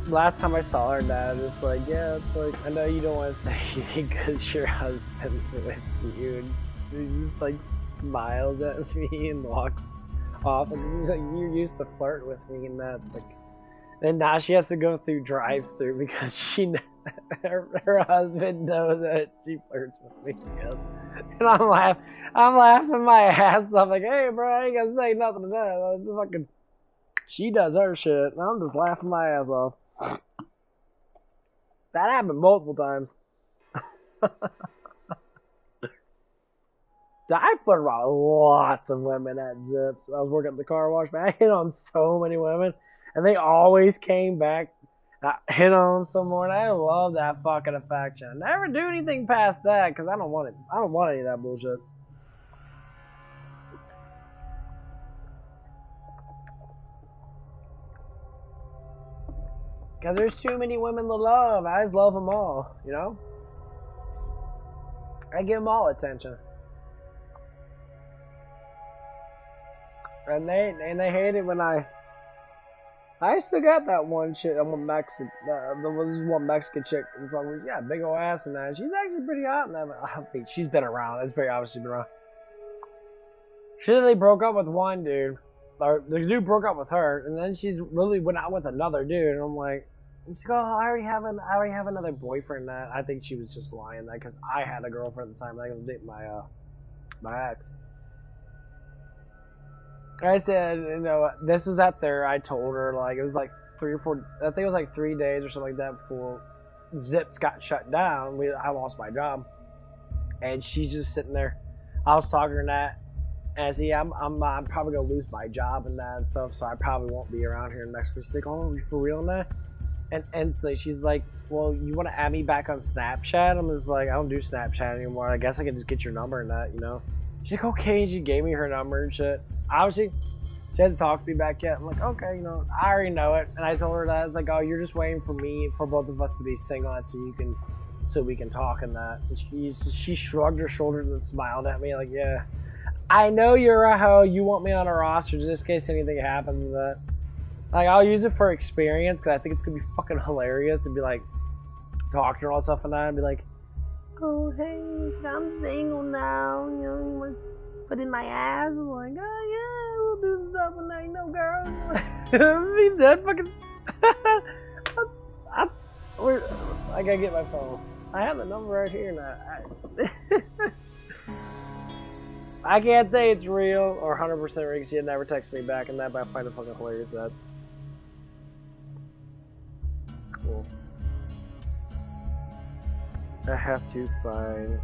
Last time I saw her, Dad was like, yeah, it's like, I know you don't want to say anything because your husband's with you. And he just like smiles at me and walks off. And he's like, you used to flirt with me and that. Like, and now she has to go through drive-through because her husband knows that she flirts with me. Yes. And I'm laughing my ass off. Like, hey, bro, I ain't gonna say nothing to that. It's fucking, she does her shit, and I'm just laughing my ass off. That happened multiple times. I flirted around lots of women at Zips. I was working at the car wash, man. I hit on so many women, and they always came back. I hit on some more, and I love that fucking affection. I never do anything past that, because I don't want it. I don't want any of that bullshit. Because there's too many women to love. I just love them all, you know? I give them all attention. And they hate it when I still got that one chick, that one Mexican, one Mexican chick, yeah, big old ass and that. She's actually pretty hot in that. I think she's been around. It's very obviously been around. They broke up with one dude. Or the dude broke up with her, and then she's really went out with another dude, and I'm like, she's like, oh, I already have another boyfriend. That I think she was just lying that, because I had a girlfriend at the time. I was dating my ex. I said, you know, this was at there. I told her, like, it was like 3 or 4. I think it was like 3 days or something like that before Zips got shut down. I lost my job, and she's just sitting there. I was talking to her that. And see, I'm probably gonna lose my job and that and stuff, so I probably won't be around here next week. She's like, oh, you for real on that? And so she's like, well, you want to add me back on Snapchat? I'm just like, I don't do Snapchat anymore. I guess I can just get your number and that, you know? She's like, okay, and she gave me her number and shit. Obviously, she hasn't talked to me back yet. I'm like, okay, you know, I already know it. And I told her that. I was like, oh, you're just waiting for me, for both of us to be single, and so we can talk and that. And she shrugged her shoulders and smiled at me like, yeah. I know you're a hoe. You want me on a roster just in case anything happens. That, like, I'll use it for experience because I think it's gonna be fucking hilarious to be like talking to her all stuff and that, and be like, oh hey, I'm single now. You know, you want to put in my ass? I'm like, oh yeah, we'll do stuff and that, you know, girl. Be dead fucking. I gotta get my phone. I have the number right here now. I can't say it's real or 100% real because she had never texted me back and that, but I find it fucking hilarious that. Cool. I have to find.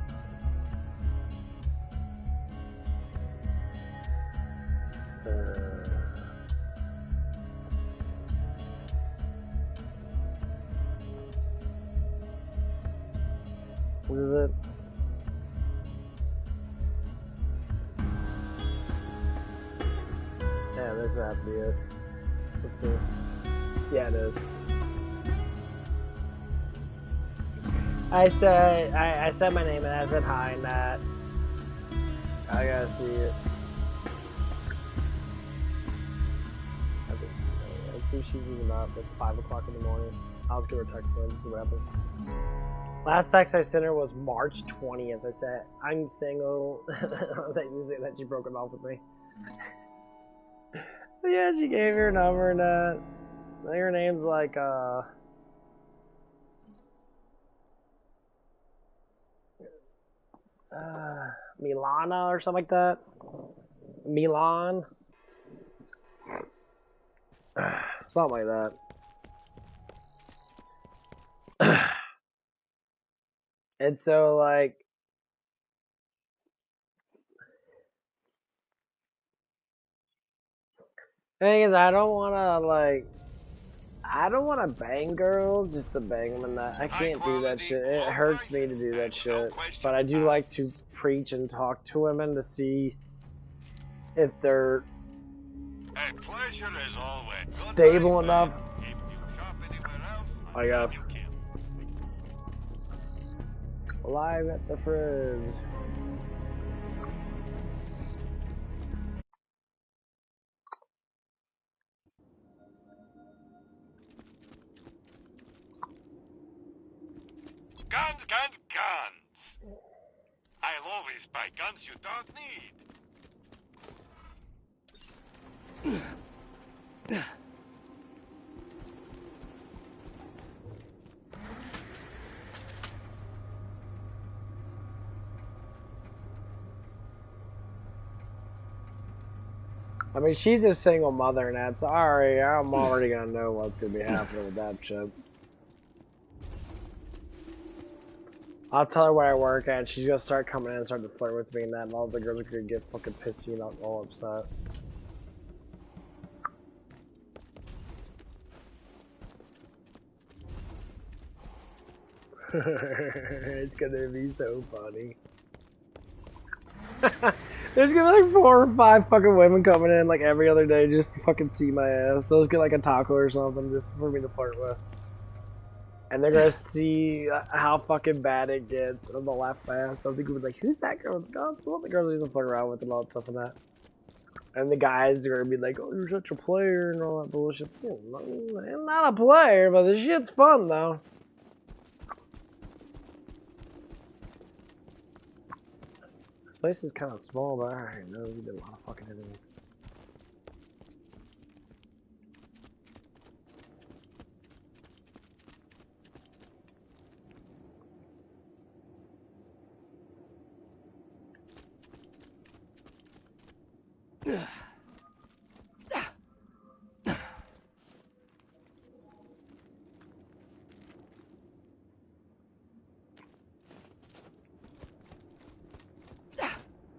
What is it? Yeah, this has to be it. Let's see. Yeah, it is. I said my name and I said hi and that. I gotta see it. see if she's even up. It's 5 o'clock in the morning. I'll just give her a text and see what happens. Last text I sent her was March 20th. I said, I'm single. that she broke it off with me. But yeah, she gave her number and I think her name's like, Milana or something like that. Milan. Something like that. And so, like, thing is, I don't want to bang girls just to bang them, and that I can't do that shit. It hurts me to do that shit. But I do like to preach and talk to women to see if they're stable enough. I guess. Live at the fridge. Guns, guns, guns! I'll always buy guns you don't need. I mean, she's a single mother, and that's alright. I'm already gonna know what's gonna be happening with that shit. I'll tell her where I work at, and she's gonna start coming in and start to flirt with me and that, and all the girls are gonna get fucking pissy and all upset. It's gonna be so funny. There's gonna be like 4 or 5 fucking women coming in like every other day just to fucking see my ass. They'll just get like a taco or something just for me to flirt with. And they're gonna see how fucking bad it gets. And they'll laugh fast. Some people be like, who's that girl? It's gone. Well, the girls used to flirt around with and all that stuff and that. And the guys are gonna be like, oh, you're such a player and all that bullshit. I'm not a player, but the shit's fun though. This place is kind of small, but I already know we did a lot of fucking enemies.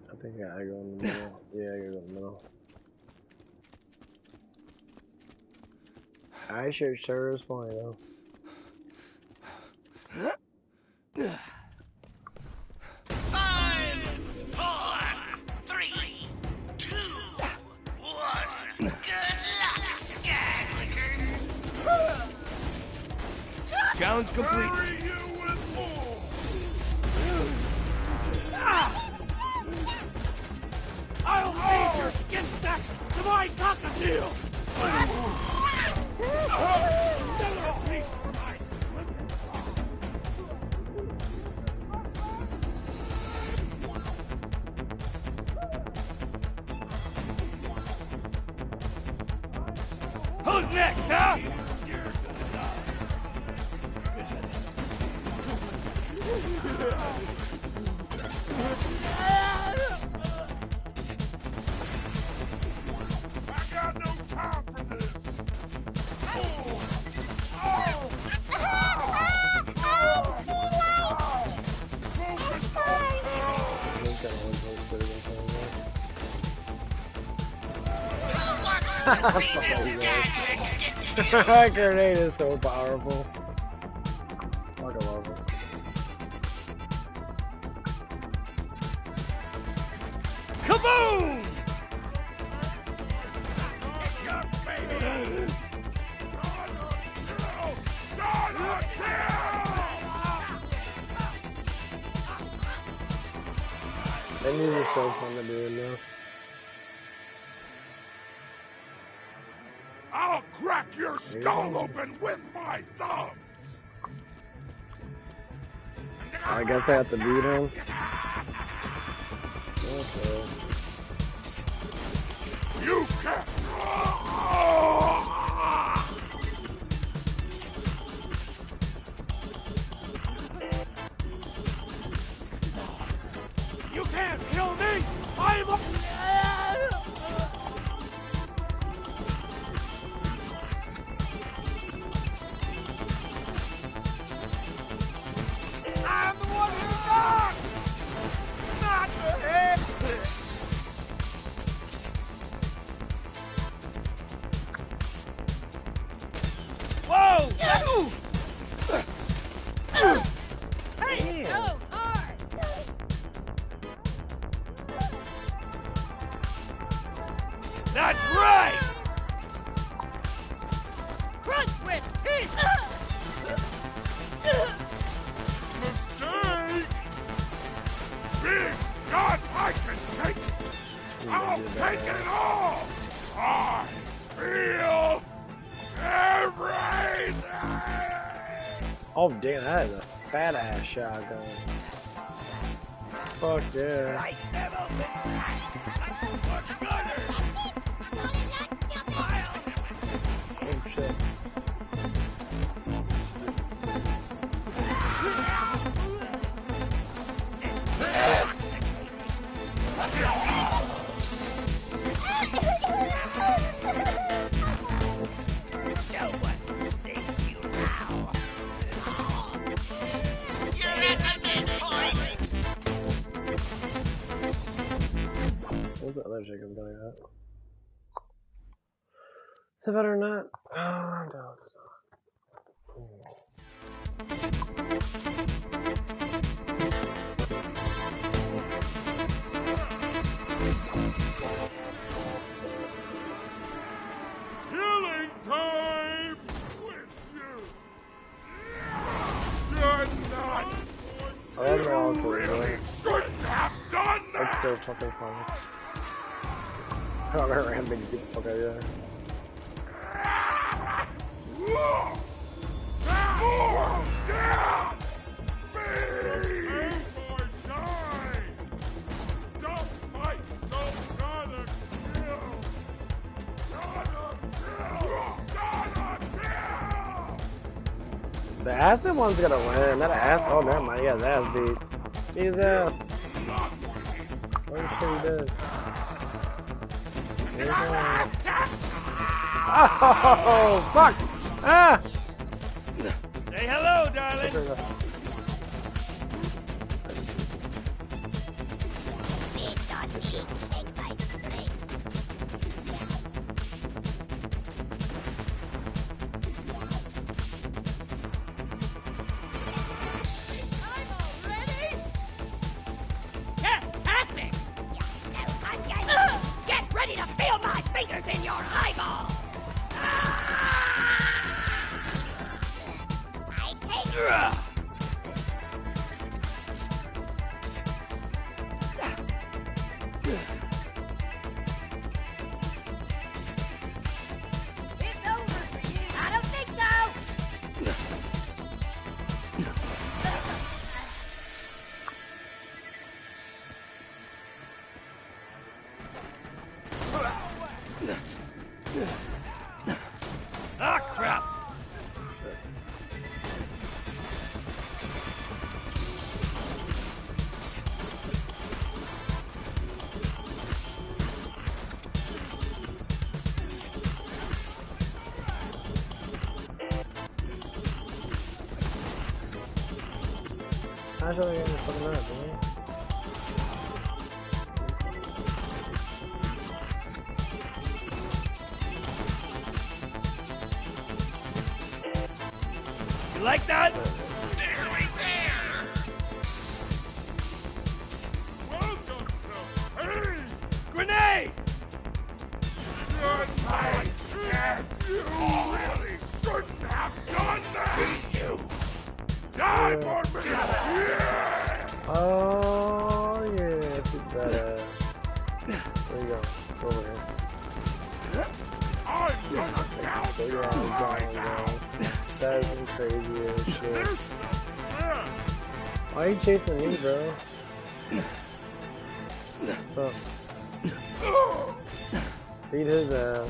I think I gotta go in the middle. Yeah, I gotta go in the middle. I sure is funny though. Challenge complete. I'll feed your skin stacks to my cockatiel! Another piece for my... Who's next, huh? That grenade is so powerful. Fucking love it. Kaboom! And these are so fun to do now. I'll crack your skull open with my thumb! I guess I have to beat him. Okay. You can't! You can't kill me! I'm a... I'm the one who knocked! Not the head! Whoa! Hey, so hard! That's right! Crunch with teeth! Mistake! Big God, I can take it! I'll take it all! I feel everything! Oh damn, that is a fat ass shotgun. Fuck yeah. Slice them open! Oh shit. What's the other chicken going at? Is it better or not? Oh, no, it's Killing time with you! Should not! I don't know You really shouldn't have done That's that! so fucking funny. I'm gonna rampage get the fuck out of here. More down! Me! If I die! Stop fight so gotta kill! Gotta kill! The acid one's gonna win. That ass. Oh, never mind. Yeah, that ass beat. Beat his ass. Oh shit, he did. Oh, fuck! Ah! Say hello, darling! Fantastic! Get ready to feel my fingers in your eyeball! I take It's over for you. I don't think so. Ah, crap! How's y'all getting fucking up, man? You like that? Nearly there! Welcome to pain! Grenade! Good night, and you really shouldn't have done that! See you! Die for me! Yeah! Oh, yeah. Keep that There you go. Go over here. I'm gonna But yeah, exactly. That is some crazy ass shit. Why are you chasing me, bro? Oh. Beat his ass.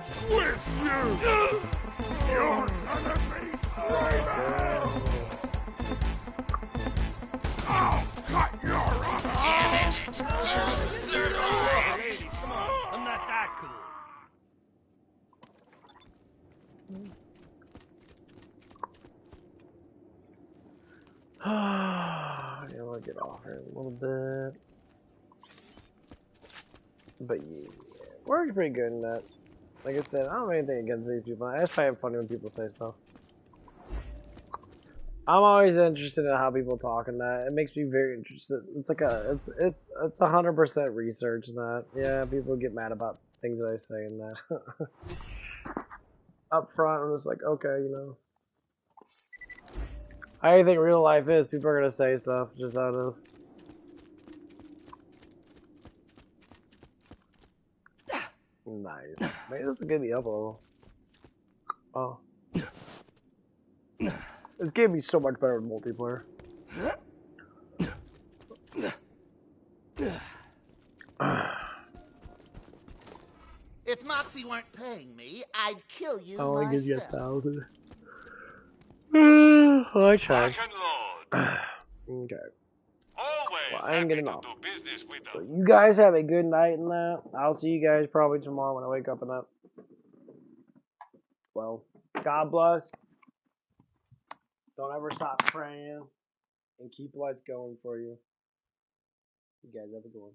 Squish you! You're gonna be screaming! I'll cut your arm! Damn it! Ladies, come on. I'm not that cool. I want to get off here a little bit. But yeah, we're pretty good in that. Like I said, I don't have anything against these people. I just find it funny when people say stuff. I'm always interested in how people talk in that. It makes me very interested. It's like it's 100% research in that. Yeah, people get mad about things that I say in that. Up front, I'm just like, okay, you know. How do you think real life is? People are gonna say stuff just out of. Nice. Maybe this will get me up a little. Oh. This game be so much better with multiplayer. If Moxie weren't paying me, I'd kill you Oh, I give you myself. 1,000. Oh, I tried. Okay. Well, I ain't getting off. So you guys have a good night in that. I'll see you guys probably tomorrow when I wake up in that. Well, God bless. Don't ever stop praying. And keep lights going for you. You guys have a good one.